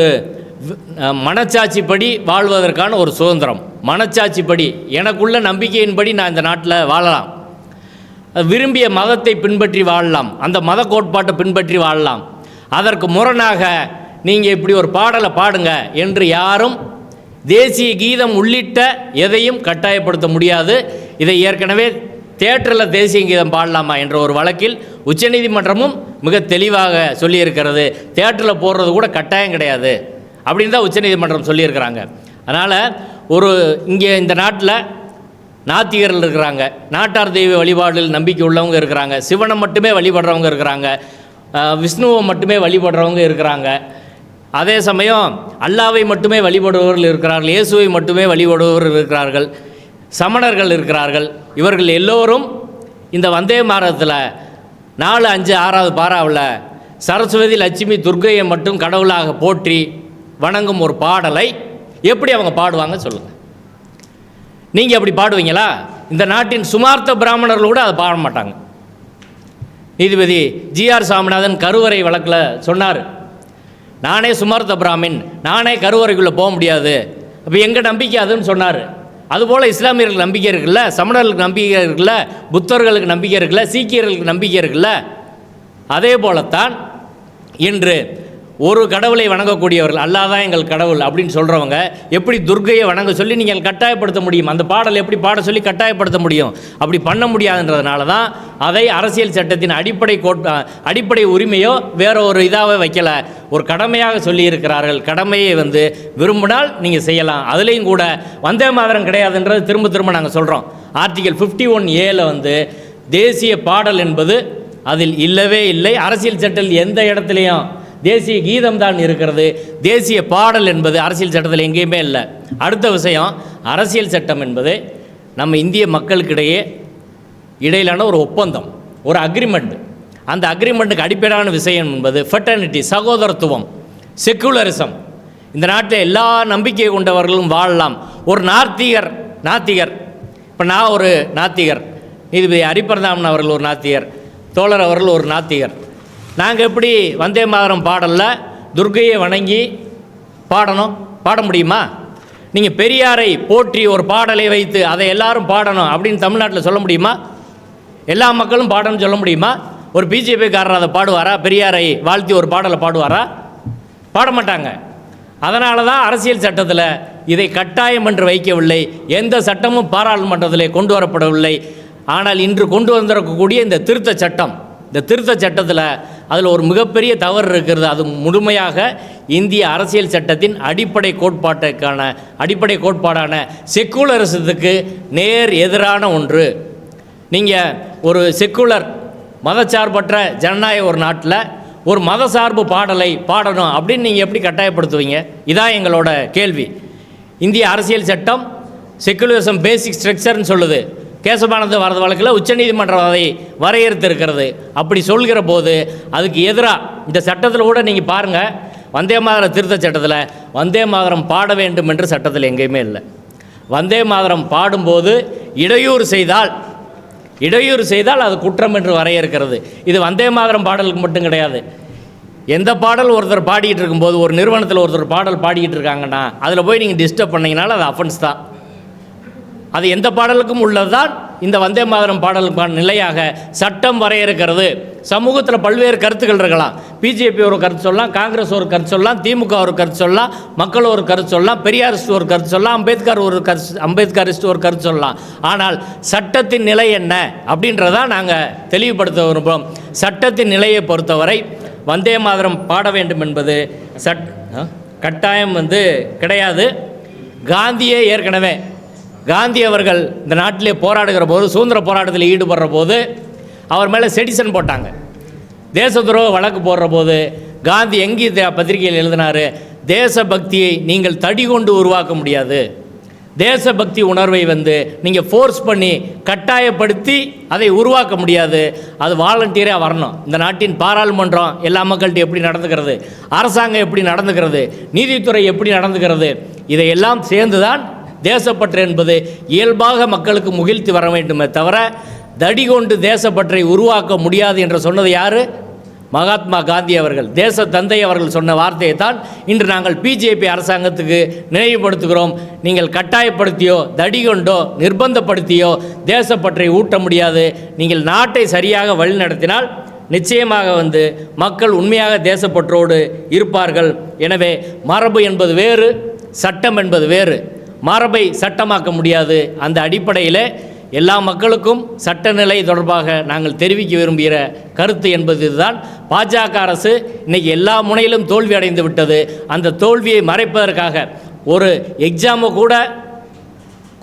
மனச்சாட்சிப்படி வாழ்வதற்கான ஒரு சுதந்திரம். மனச்சாட்சிப்படி எனக்குள்ள நம்பிக்கையின்படி நான் இந்த நாட்டில் வாழலாம், விரும்பிய மதத்தை பின்பற்றி வாழலாம், அந்த மத கோட்பாட்டை பின்பற்றி வாழலாம். அதற்கு முரணாக நீங்கள் இப்படி ஒரு பாடலை பாடுங்க என்று யாரும் தேசிய கீதம் உள்ளிட்ட எதையும் கட்டாயப்படுத்த முடியாது. இதை ஏற்கனவே தியேட்டரில் தேசிய கீதம் பாடலாமா என்ற ஒரு வழக்கில் உச்சநீதிமன்றமும் மிக தெளிவாக சொல்லியிருக்கிறது. தியேட்டரில் போடுறது கூட கட்டாயம் கிடையாது அப்படின்னு தான் உச்சநீதிமன்றம் சொல்லியிருக்கிறாங்க. அதனால் இங்கே இந்த நாட்டில் நாத்திகர்கள் இருக்கிறாங்க, நாட்டார் தெய்வ வழிபாடில் நம்பிக்கை உள்ளவங்க இருக்கிறாங்க, சிவனை மட்டுமே வழிபடுறவங்க இருக்கிறாங்க, விஷ்ணுவை மட்டுமே வழிபடுறவங்க இருக்கிறாங்க. அதே சமயம் அல்லாவை மட்டுமே வழிபடுபவர்கள் இருக்கிறார்கள், இயேசுவை மட்டுமே வழிபடுபவர்கள் இருக்கிறார்கள், சமணர்கள் இருக்கிறார்கள். இவர்கள் எல்லோரும் இந்த வந்தே மாதரத்தில் 4, 5, 6வது பாராவில் சரஸ்வதி, லட்சுமி, துர்க்கையை மட்டும் கடவுளாக போற்றி வணங்கும் ஒரு பாடலை எப்படி அவங்க பாடுவாங்க சொல்லுங்கள்? நீங்கள் அப்படி பாடுவீங்களா? இந்த நாட்டின் சுமார்த்த பிராமணர்கள் கூட அதை பாட மாட்டாங்க. நீதிபதி ஜிஆர் சாமிநாதன் கருவறை வழக்கில் சொன்னார், நானே சுமார்த்த பிராமின், நானே கருவறைக்குள்ளே போக முடியாது, அப்போ எங்கள் நம்பிக்கை அதுன்னு சொன்னார். அதுபோல் இஸ்லாமியர்களுக்கு நம்பிக்கை இருக்குல்ல, சமணர்களுக்கு நம்பிக்கை இருக்குல்ல, புத்தர்களுக்கு நம்பிக்கை இருக்குல்ல, சீக்கியர்களுக்கு நம்பிக்கை இருக்குல்ல. அதே போலத்தான் இன்று ஒரு கடவுளை வணங்கக்கூடியவர்கள், அல்லாஹ் தான் எங்கள் கடவுள் அப்படின்னு சொல்கிறவங்க எப்படி துர்க்கையை வணங்க சொல்லி நீங்கள் கட்டாயப்படுத்த முடியும்? அந்த பாடல் எப்படி பாட சொல்லி கட்டாயப்படுத்த முடியும்? அப்படி பண்ண முடியாதுன்றதுனால தான் அதை அரசியல் சட்டத்தின் அடிப்படை உரிமையோ வேற ஒரு இதாகவே வைக்கலை, ஒரு கடமையாக சொல்லியிருக்கிறார்கள். கடமையை விரும்பினால் நீங்கள் செய்யலாம். அதுலேயும் கூட வந்தே மாதரம் கிடையாதுன்றது திரும்ப திரும்ப நாங்கள் சொல்கிறோம். ஆர்டிகல் 51A தேசிய பாடல் என்பது அதில் இல்லவே இல்லை. அரசியல் சட்டத்தில் எந்த இடத்துலையும் தேசிய கீதம் தான் இருக்கிறது, தேசிய பாடல் என்பது அரசியல் சட்டத்தில் எங்கேயுமே இல்லை. அடுத்த விஷயம், அரசியல் சட்டம் என்பது நம்ம இந்திய மக்களுக்கிடையே இடையிலான ஒரு ஒப்பந்தம், ஒரு அக்ரிமெண்ட். அந்த அக்ரிமெண்ட்டுக்கு அடிப்படையான விஷயம் என்பது ஃபெட்டர்னிட்டி, சகோதரத்துவம், செக்குலரிசம். இந்த நாட்டில் எல்லா நம்பிக்கை கொண்டவர்களும் வாழலாம். ஒரு நாத்திகர் இப்போ நான் ஒரு நாத்திகர், நீதிபதி ஹரிபிரதாமன் அவர்கள் ஒரு நாத்திகர், தோழர் அவர்கள் ஒரு நாத்திகர். நாங்கள் எப்படி வந்தே மாதரம் பாடலில் துர்க்கையை வணங்கி பாடணும், பாட முடியுமா? நீங்கள் பெரியாரை போற்றி ஒரு பாடலை வைத்து அதை எல்லாரும் பாடணும் அப்படின்னு தமிழ்நாட்டில் சொல்ல முடியுமா? எல்லா மக்களும் பாடணும்னு சொல்ல முடியுமா? ஒரு பிஜேபிக்காரர் அதை பாடுவாரா? பெரியாரை வாழ்த்தி ஒரு பாடலை பாடுவாரா? பாட மாட்டாங்க. அதனால தான் அரசியல் சட்டத்தில் இதை கட்டாயம் என்று வைக்கவில்லை. எந்த சட்டமும் பாராளுமன்றத்தில் கொண்டு வரப்படவில்லை. ஆனால் இன்று கொண்டு வந்திருக்கக்கூடிய இந்த திருத்த சட்டம், இந்த திருத்த சட்டத்தில் அதில் ஒரு மிகப்பெரிய தவறு இருக்கிறது. அது முழுமையாக இந்திய அரசியல் சட்டத்தின் அடிப்படை கோட்பாடான செக்குலரிசத்துக்கு நேர் எதிரான ஒன்று. நீங்கள் ஒரு செக்குலர் மதச்சார்பற்ற ஜனநாயக ஒரு நாட்டில் ஒரு மதசார்பு பாடலை பாடணும் அப்படின்னு நீங்கள் எப்படி கட்டாயப்படுத்துவீங்க? இதான் எங்களோட கேள்வி. இந்திய அரசியல் சட்டம் செக்குலரிசம் பேசிக் ஸ்ட்ரக்சர்னு சொல்லுது. கேசவானந்த வரது வழக்கில் உச்சநீதிமன்றம் அதை வரையறுத்திருக்கிறது. அப்படி சொல்கிற போது அதுக்கு எதிராக இந்த சட்டத்தில் கூட நீங்கள் பாருங்கள், வந்தே மாதரம் திருத்த சட்டத்தில் வந்தே மாதரம் பாட வேண்டும் என்று சட்டத்தில் எங்கேயுமே இல்லை. வந்தே மாதரம் பாடும்போது இடையூறு செய்தால் அது குற்றம் என்று வரையறுக்கிறது. இது வந்தே மாதரம் பாடலுக்கு மட்டும் கிடையாது. எந்த பாடல் ஒருத்தர் பாடிக்கிட்டு இருக்கும்போது, ஒரு நிறுவனத்தில் ஒருத்தர் பாடல் பாடிக்கிட்டு இருக்காங்கன்னா அதில் போய் நீங்கள் டிஸ்டர்ப் பண்ணிங்கனாலும் அது அஃபென்ஸ் தான். அது எந்த பாடலுக்கும் உள்ளதுதான் இந்த வந்தே மாதரம் பாடலுக்கான நிலையாக சட்டம் வரையறுக்கிறது. சமூகத்தில் பல்வேறு கருத்துக்கள் இருக்கலாம். பிஜேபி ஒரு கருத்து சொல்லலாம், காங்கிரஸ் ஒரு கருத்து சொல்லலாம், திமுக ஒரு கருத்து சொல்லலாம், மக்கள் ஒரு கருத்து சொல்லலாம், பெரியாரிஸ்ட் ஒரு கருத்து சொல்லலாம், அம்பேத்கரிஸ்ட் ஒரு கருத்து சொல்லலாம். ஆனால் சட்டத்தின் நிலை என்ன அப்படின்றதான் நாங்கள் தெளிவுபடுத்த விரும்புகிறோம். சட்டத்தின் நிலையை பொறுத்தவரை வந்தே மாதரம் பாட வேண்டும் என்பது கட்டாயம் கிடையாது. காந்தி அவர்கள் இந்த நாட்டிலே போராடுகிற போது, சுதந்திர போராட்டத்தில் ஈடுபடுற போது அவர் மேலே செடிசன் போட்டாங்க. தேச துரோக வழக்கு போடுற போது காந்தி எங்கே பத்திரிகையில் எழுதினார், தேசபக்தியை நீங்கள் தடி கொண்டு உருவாக்க முடியாது. தேசபக்தி உணர்வை நீங்கள் ஃபோர்ஸ் பண்ணி கட்டாயப்படுத்தி அதை உருவாக்க முடியாது. அது வாலண்டியராக வரணும். இந்த நாட்டின் பாராளுமன்றம் எல்லா மக்கள்கிட்ட எப்படி நடந்துக்கிறது, அரசாங்கம் எப்படி நடந்துக்கிறது, நீதித்துறை எப்படி நடந்துக்கிறது, இதையெல்லாம் சேர்ந்து தான் தேசப்பற்று என்பது இயல்பாக மக்களுக்கு முகிழ்த்தி வர வேண்டுமே தவிர தடி கொண்டு தேசப்பற்றை உருவாக்க முடியாது என்று சொன்னது யார்? மகாத்மா காந்தி அவர்கள், தேச தந்தை அவர்கள் சொன்ன வார்த்தையை தான் இன்று நாங்கள் பிஜேபி அரசாங்கத்துக்கு நினைவுபடுத்துகிறோம். நீங்கள் கட்டாயப்படுத்தியோ தடி கொண்டோ நிர்பந்தப்படுத்தியோ தேசப்பற்றை ஊட்ட முடியாது. நீங்கள் நாட்டை சரியாக வழிநடத்தினால் நிச்சயமாக மக்கள் உண்மையாக தேசப்பற்றோடு இருப்பார்கள். எனவே மரபு என்பது வேறு, சட்டம் என்பது வேறு. மரபை சட்டமாக்க முடியாது. அந்த அடிப்படையில் எல்லா மக்களுக்கும் சட்டநிலை தொடர்பாக நாங்கள் தெரிவிக்க விரும்புகிற கருத்து என்பது இதுதான். பாஜக அரசு இன்றைக்கி எல்லா முனையிலும் தோல்வி அடைந்து விட்டது. அந்த தோல்வியை மறைப்பதற்காக ஒரு எக்ஸாமை கூட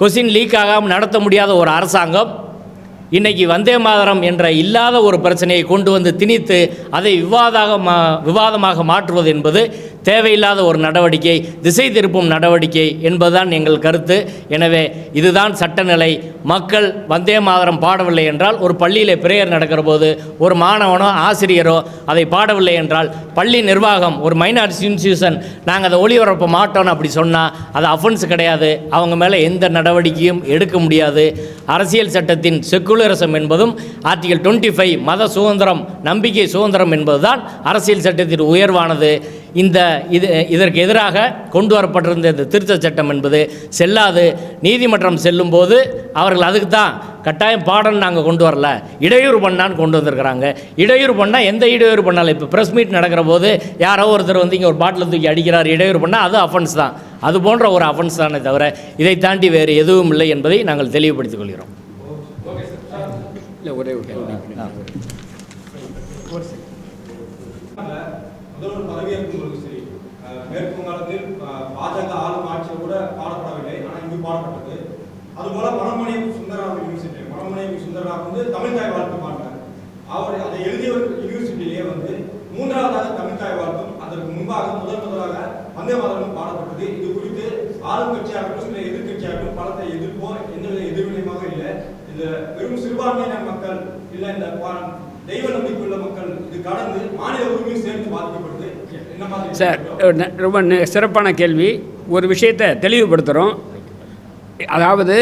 கொஸ்டின் லீக் ஆகாமல் நடத்த முடியாத ஒரு அரசாங்கம் இன்றைக்கி வந்தே மாதரம் என்ற இல்லாத ஒரு பிரச்சனையை கொண்டு திணித்து அதை விவாதமாக மாற்றுவது என்பது தேவையில்லாத ஒரு நடவடிக்கை, திசை திருப்பும் நடவடிக்கை என்பதுதான் எங்கள் கருத்து. எனவே இதுதான் சட்டநிலை. மக்கள் வந்தே மாதரம் பாடவில்லை என்றால், ஒரு பள்ளியில் பிரேயர் நடக்கிற போது ஒரு மாணவனோ ஆசிரியரோ அதை பாடவில்லை என்றால் பள்ளி நிர்வாகம், ஒரு மைனாரிட்டி இன்ஸ்டியூஷன், நாங்கள் அதை ஒளிபரப்ப மாட்டோன்னு அப்படி சொன்னால் அது அஃபென்ஸ் கிடையாது. அவங்க மேலே எந்த நடவடிக்கையும் எடுக்க முடியாது. அரசியல் சட்டத்தின் செக்குலரிசம் என்பதும் ஆர்டிகல் 25 மத சுதந்திரம், நம்பிக்கை சுதந்திரம் என்பதுதான் அரசியல் சட்டத்தின் உயர்வானது. இதற்கு எதிராக கொண்டு வரப்பட்டிருந்த இந்த திருத்த சட்டம் என்பது செல்லாது. நீதிமன்றம் செல்லும் போது அவர்கள் அதுக்கு தான் கட்டாயம் பாடன்னு நாங்கள் கொண்டு வரல, இடையூறு பண்ணான்னு கொண்டு வந்திருக்கிறாங்க. இடையூறு பண்ணால் எந்த இடையூறு பண்ணாலும், இப்போ ப்ரெஸ் மீட் நடக்கிற போது யாரோ ஒருத்தர் இங்கே ஒரு பாட்டில் தூக்கி அடிக்கிறார், இடையூறு பண்ணால் அது அஃபென்ஸ் தான். அது போன்ற ஒரு அஃபென்ஸ் தானே தவிர இதை தாண்டி வேறு எதுவும் இல்லை என்பதை நாங்கள் தெளிவுபடுத்திக் கொள்கிறோம். ஒரே முதல்வர் பதவியேற்கும் பொழுது சரி, மேற்கு வங்காளத்தில் பாஜக ஆளும் ஆட்சியில் கூட பாடப்படவில்லை, ஆனால் இங்கு பாடப்பட்டது. அதுபோல மனோன்மணியம் சுந்தரராமன் யூனிவர்சிட்டி, மனோன்மணியம் சுந்தரராமன் தமிழ்தாய் வாழ்த்து பாடினார். அவர் அதை எழுதிய யூனிவர்சிட்டியிலேயே மூன்றாவதாக தமிழ்தாய் வாழ்த்தும், அதற்கு முன்பாக முதலாக வந்தே மாதரமும் பாடப்பட்டது. இது குறித்து ஆளும் கட்சியாகட்டும் சில எதிர்கட்சியாகட்டும் பலத்தை எதிர்ப்போம், எந்தவித எதிர்வினையுமாக இல்லை. இது வெறும் சிறுபான்மையின மக்கள் இல்லை, இந்த தெய்வ நம்பிக்கையுள்ள மக்கள் இது கடந்து மாநில உரிமையும் சேர்ந்து பாதிக்கப்படுது. என்ன மாதிரி சார், ரொம்ப சிறப்பான கேள்வி. ஒரு விஷயத்தை தெளிவுபடுத்துகிறோம். அதாவது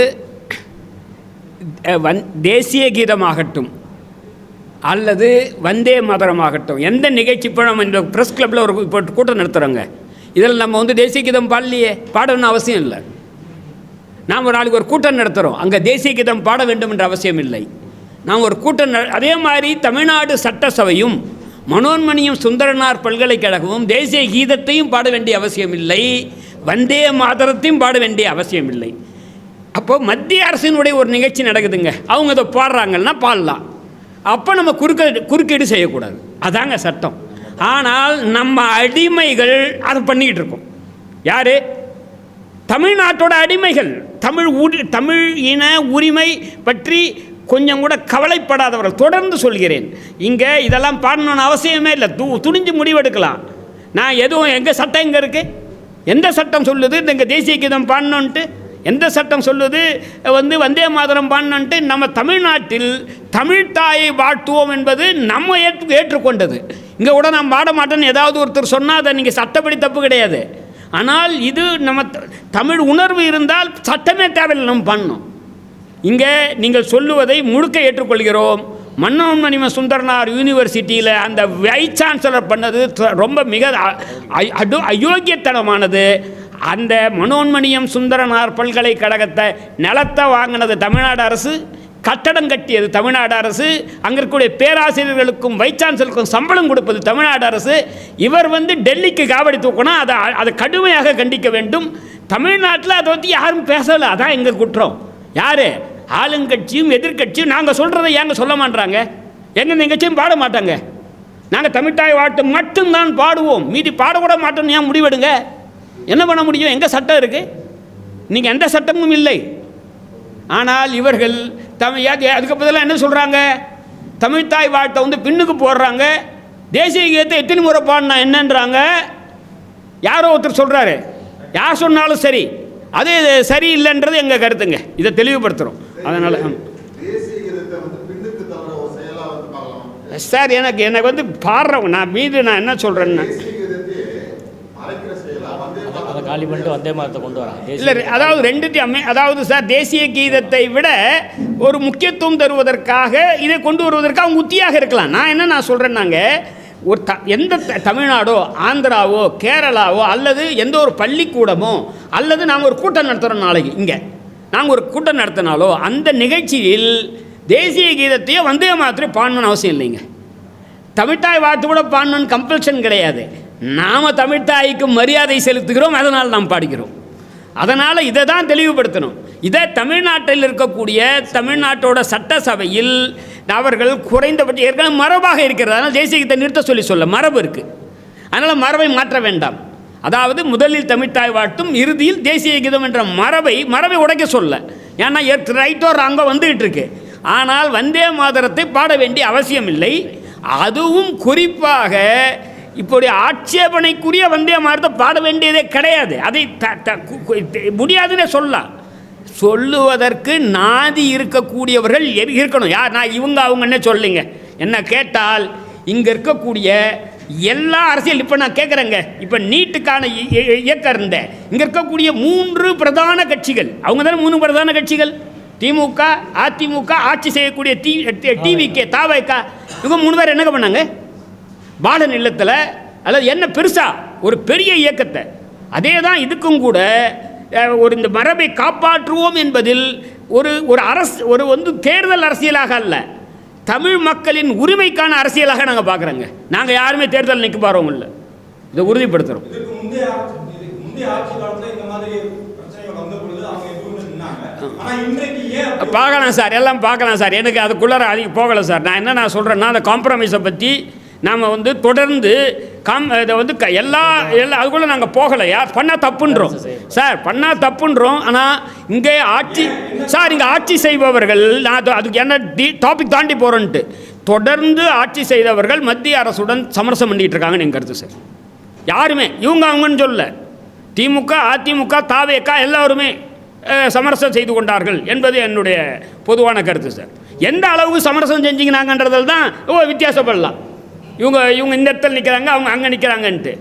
தேசிய கீதமாகட்டும் அல்லது வந்தே மாதரமாகட்டும், எந்த நிகழ்ச்சி இப்போ நம்ம இந்த ப்ரெஸ் கிளப்பில் ஒரு இப்போ கூட்டம் நடத்துகிறோங்க, இதில் நம்ம வந்து தேசிய கீதம் பாடலையே, பாடணும்னு அவசியம் இல்லை. நாம் ஒரு நாளைக்கு ஒரு கூட்டம் நடத்துகிறோம், அங்கே தேசிய கீதம் பாட வேண்டும் என்ற அவசியம் இல்லை. நாம் ஒரு கூட்டம் அதே மாதிரி தமிழ்நாடு சட்டசபையும் மனோன்மணியம் சுந்தரனார் பல்கலைக்கழகமும் தேசிய கீதத்தையும் பாட வேண்டிய அவசியம் இல்லை, வந்தே மாதரத்தையும் பாட வேண்டிய அவசியம் இல்லை. அப்போது மத்திய அரசினுடைய ஒரு நிகழ்ச்சி நடக்குதுங்க, அவங்க அதை பாடுறாங்கன்னா பாடலாம், அப்போ நம்ம குறுக்கீடு செய்யக்கூடாது, அதாங்க சட்டம். ஆனால் நம்ம அடிமைகள் அதை பண்ணிக்கிட்டு இருக்கோம். யார்? தமிழ்நாட்டோட அடிமைகள். தமிழ் இன உரிமை பற்றி கொஞ்சம் கூட கவலைப்படாதவர்கள். தொடர்ந்து சொல்கிறேன், இங்கே இதெல்லாம் பாடணும்னு அவசியமே இல்லை, துணிஞ்சு முடிவெடுக்கலாம். நான் எதுவும் எங்கள் சட்டம் எங்கே இருக்குது? எந்த சட்டம் சொல்லுது எங்கள் தேசிய கீதம் பாடணுன்ட்டு? எந்த சட்டம் சொல்லுது வந்து வந்தே மாதரம் பாடணுன்ட்டு? நம்ம தமிழ்நாட்டில் தமிழ்த்தாயை வாழ்த்துவோம் என்பது நம்ம ஏற்றுக்கொண்டது. இங்கே கூட நான் பாட மாட்டேன்னு ஏதாவது ஒருத்தர் சொன்னால் அதை நீங்கள் சட்டப்படி தப்பு கிடையாது. ஆனால் இது நம்ம தமிழ் உணர்வு இருந்தால் சட்டமே தேவையில்லை, நம்ம பண்ணணும். இங்கே நீங்கள் சொல்லுவதை முழுக்க ஏற்றுக்கொள்கிறோம். மன்னோன்மணியம் சுந்தரனார் யூனிவர்சிட்டியில் அந்த வைஸ் சான்சலர் பண்ணது ரொம்ப மிக அயோக்கியத்தனமானது. அந்த மனோன்மணியம் சுந்தரனார் பல்கலைக்கழகத்தை நிலத்தை வாங்கினது தமிழ்நாடு அரசு, கட்டடம் கட்டியது தமிழ்நாடு அரசு, அங்கே இருக்கக்கூடிய பேராசிரியர்களுக்கும் வைஸ் சான்சலருக்கும் சம்பளம் கொடுப்பது தமிழ்நாடு அரசு. இவர் வந்து டெல்லிக்கு காவடி தூக்கணும், அதை கடுமையாக கண்டிக்க வேண்டும். தமிழ்நாட்டில் அதை பற்றி யாரும் பேசலை, அதான் எங்கள் குற்றம். யார்? ஆளுங்கட்சியும் எதிர்கட்சியும். நாங்கள் சொல்கிறத ஏங்க சொல்ல மாட்டாங்க? எங்கள் நிகழ்ச்சியும் பாட மாட்டாங்க. நாங்கள் தமிழ்த்தாய் வாழ்த்து மட்டும்தான் பாடுவோம், மீதி பாடக்கூட மாட்டோம்னு ஏன் முடிவெடுங்க? என்ன பண்ண முடியும்? எங்கே சட்டம் இருக்குது? நீங்கள் எந்த சட்டமும் இல்லை. ஆனால் இவர்கள் அதுக்கு பதிலாக என்ன சொல்கிறாங்க? தமிழ்த்தாய் வாழ்த்தை வந்து பின்னுக்கு போடுறாங்க, தேசிய கீதத்தை எத்தனை முறை பாடினா என்னன்றாங்க. யாரோ ஒருத்தர் சொல்கிறாரு, யார் சொன்னாலும் சரி, அது சரியில்லைன்றது எங்கள் கருத்துங்க. இதை தெளிவுபடுத்துகிறோம். அதனால் சார் எனக்கு வந்து பாடுறவங்க நான் என்ன சொல்கிறேன்னா, காலி பண்ணிட்டு வந்தே மாதத்தை கொண்டு வராங்க. இல்லை, அதாவது ரெண்டுத்தையும் அதாவது சார் தேசிய கீதத்தை விட ஒரு முக்கியத்துவம் தருவதற்காக இதை கொண்டு வருவதற்கு அவங்க உத்தியாக இருக்கலாம். நான் சொல்கிறேன்னாங்க, ஒரு எந்த தமிழ்நாடோ ஆந்திராவோ கேரளாவோ அல்லது எந்த ஒரு பள்ளிக்கூடமோ அல்லது நாங்கள் ஒரு கூட்டம் நடத்துகிறோம், நாளைக்கு இங்கே நாங்கள் ஒரு கூட்டம் நடத்தினாலோ அந்த நிகழ்ச்சியில் தேசிய கீதத்தையோ வந்தே மாத்திரம் பாடணும்னு அவசியம் இல்லைங்க. தமிழ்த்தாய் வாழ்த்து கூட பாடணும்னு கம்பல்ஷன் கிடையாது. நாம் தமிழ்த்தாய்க்கு மரியாதை செலுத்துகிறோம், அதனால் நாம் பாடுகிறோம். அதனால் இதை தான் தெளிவுபடுத்தணும். இதை தமிழ்நாட்டில் இருக்கக்கூடிய தமிழ்நாட்டோட சட்டசபையில் அவர்கள் குறைந்தபட்சம் ஏற்கனவே மரபாக இருக்கிறது. அதனால் தேசிய கீதத்தை நிறுத்த சொல்ல மரபு இருக்குது. அதனால் மரபை மாற்ற வேண்டாம். அதாவது முதலில் தமிழ்த்தாய் வாழ்த்தும் இறுதியில் தேசிய கீதம் என்ற மரபை உடைக்க சொல்ல. ஏன்னா ரைட்டோ ராங்கோ வந்துகிட்டு இருக்கு. ஆனால் வந்தே மாதரத்தை பாட வேண்டிய அவசியம் இல்லை. அதுவும் குறிப்பாக இப்படி ஆட்சேபனைக்குரிய வந்தே மாதரத்தை பாட வேண்டியதே கிடையாது. அதை முடியாதுன்னே சொல்லலாம். சொல்லுவதற்கு நாதி இருக்கக்கூடியவர்கள் இருக்கணும். யார்? நான் இவங்க அவங்கன்னே சொல்லிங்க. என்ன கேட்டால் இங்கே இருக்கக்கூடிய எல்லா அரசியல் இப்போ நான் கேட்குறேங்க, இப்போ நீட்டுக்கான இயக்கம் இருந்தேன், இங்கே இருக்கக்கூடிய 3 பிரதான கட்சிகள், அவங்க தானே 3 பிரதான கட்சிகள், திமுக, அதிமுக, ஆட்சி செய்யக்கூடிய டிவிகே, தாவைக்கா, இவங்க 3 பேர் என்ன பண்ணாங்க? பாலன் இல்லத்தில் அல்லது என்ன பெருசா ஒரு பெரிய இயக்கத்தை. அதே தான் இதுக்கும் கூட ஒரு இந்த மரபை காப்பாற்றுவோம் என்பதில் ஒரு அரசு ஒரு தேர்தல் அரசியலாக அல்ல, தமிழ் மக்களின் உரிமைக்கான அரசியலாக நாங்கள் பார்க்குறோங்க. நாங்கள் யாருமே தேர்தல் நிற்க போகிறோம் இல்லை, இதை உறுதிப்படுத்துகிறோம். பார்க்கலாம் சார், எல்லாம் பார்க்கலாம் சார். எனக்கு அதுக்குள்ளார அதிகம் போகலை சார். நான் என்ன சொல்கிறேன்னா, அந்த காம்ப்ரமைஸை பற்றி நாம் தொடர்ந்து இதை எல்லா அதுக்குள்ளே நாங்கள் போகலை. பண்ணால் தப்புன்றோம் சார், பண்ணால் தப்புன்றோம். ஆனால் இங்கே ஆட்சி செய்பவர்கள், நான் அதுக்கு என்ன டாபிக் தாண்டி போகிறோன்ட்டு, தொடர்ந்து ஆட்சி செய்தவர்கள் மத்திய அரசுடன் சமரசம் பண்ணிகிட்டு இருக்காங்கன்னு என் கருத்து சார். யாருமே இவங்க அவங்கன்னு சொல்ல, திமுக, அதிமுக, தாவேக்கா எல்லாருமே சமரசம் செய்து கொண்டார்கள் என்பது என்னுடைய பொதுவான கருத்து சார். எந்த அளவுக்கு சமரசம் செஞ்சிங்கனாங்கன்றதில் தான் வித்தியாசப்படலாம். இவங்க இந்த இடத்துல நிற்கிறாங்க, அவங்க அங்கே நிற்கிறாங்கன்ட்டு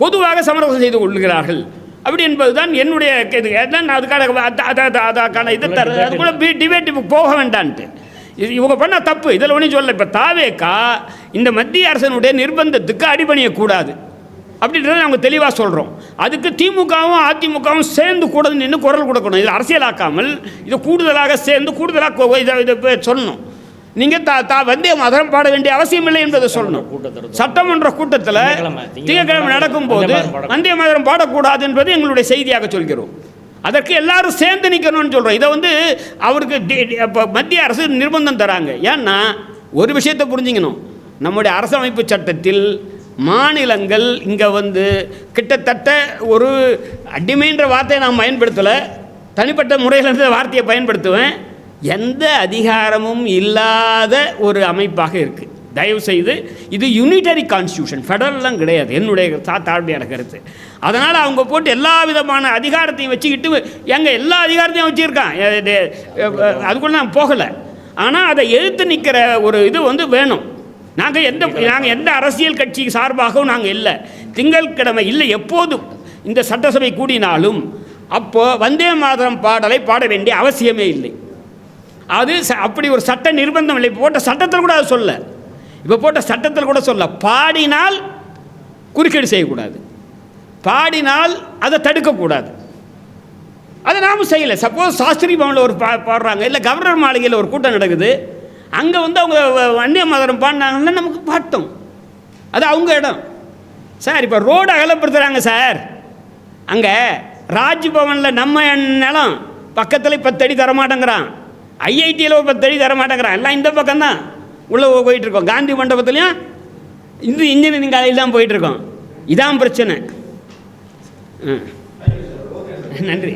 பொதுவாக சமரசம் செய்து கொள்கிறார்கள் அப்படி என்பது தான் என்னுடைய இது. அதுக்கான இதை தர அது கூட டிபேட்டுக்கு போக வேண்டான்ட்டு இவங்க பண்ண தப்பு, இதில் ஒன்றும் சொல்லலை. இப்போ தாவேக்கா இந்த மத்திய அரசனுடைய நிர்பந்தத்துக்கு அடிபணியக்கூடாது அப்படின்றத நாங்கள் தெளிவாக சொல்கிறோம். அதுக்கு திமுகவும் அதிமுகவும் சேர்ந்து கூட நின்று குரல் கொடுக்கணும். இது அரசியலாக்காமல் இது கூடுதலாக சேர்ந்து கூடுதலாக இதை சொல்லணும். நீங்கள் வந்தே மாதரம் பாட வேண்டிய அவசியம் இல்லை என்பதை சொல்லணும். சட்டமன்ற கூட்டத்தில் திங்கட்கிழமை நடக்கும்போது வந்தே மாதரம் பாடக்கூடாது என்பது எங்களுடைய செய்தியாக சொல்கிறோம். அதற்கு எல்லாரும் சேர்ந்து நிற்கணும்னு சொல்கிறோம். இதை அவருக்கு மத்திய அரசு நிர்பந்தம் தராங்க. ஏன்னா ஒரு விஷயத்தை புரிஞ்சுக்கணும், நம்முடைய அரசமைப்பு சட்டத்தில் மாநிலங்கள் இங்கே கிட்டத்தட்ட ஒரு அடிமைன்ற வார்த்தையை நான் பயன்படுத்தலை, தனிப்பட்ட முறையில் இருந்த வார்த்தையை பயன்படுத்துவேன். எந்த அதிகாரமும் இல்லாத ஒரு அமைப்பாக இருக்குது. தயவுசெய்து இது யூனிட்டரி கான்ஸ்டியூஷன், ஃபெடரல்லாம் கிடையாது, என்னுடைய தாழ்மையான கருத்து. அதனால் அவங்க போட்டு எல்லா விதமான அதிகாரத்தையும் வச்சுக்கிட்டு எங்கள் எல்லா அதிகாரத்தையும் வச்சுருக்கான், அதுக்குள்ள நான் போகலை. ஆனால் அதை எதிர்த்து நிற்கிற ஒரு இது வேணும். நாங்கள் எந்த அரசியல் கட்சி சார்பாகவும் நாங்கள் இல்லை. திங்கட்கிழமை இல்லை, எப்போதும் இந்த சட்டசபை கூடினாலும் அப்போது வந்தே மாதரம் பாடலை பாட வேண்டிய அவசியமே இல்லை. அது அப்படி ஒரு சட்ட நிர்பந்தம் இல்லை. இப்போ போட்ட சட்டத்தில் கூட அது சொல்ல, இப்போ போட்ட சட்டத்தில் கூட சொல்ல, பாடினால் குறுக்கீடு செய்யக்கூடாது, பாடினால் அதை தடுக்கக்கூடாது. அதை நாமும் செய்யலை. சப்போஸ் சாஸ்திரி பவனில் ஒரு பாடுறாங்க, இல்லை கவர்னர் மாளிகையில் ஒரு கூட்டம் நடக்குது, அங்கே அவங்க வந்தே மாதரம் பாடினாங்கன்னா நமக்கு பாட்டோம், அது அவங்க இடம். சார் இப்போ ரோடு அகலப்படுத்துகிறாங்க சார், அங்கே ராஜ்பவனில் நம்ம நிலம் பக்கத்தில் 10 அடி தரமாட்டேங்கிறான், ஐஐடியில் ஒரு 10 அடி தரமாட்டேங்கிறான், எல்லாம் இந்த பக்கம்தான் உள்ளே போயிட்டுருக்கோம். காந்தி மண்டபத்துலேயும் இந்த இன்ஜினியரிங் காலேஜ் தான் போயிட்டுருக்கோம். இதான் பிரச்சனை. நன்றி.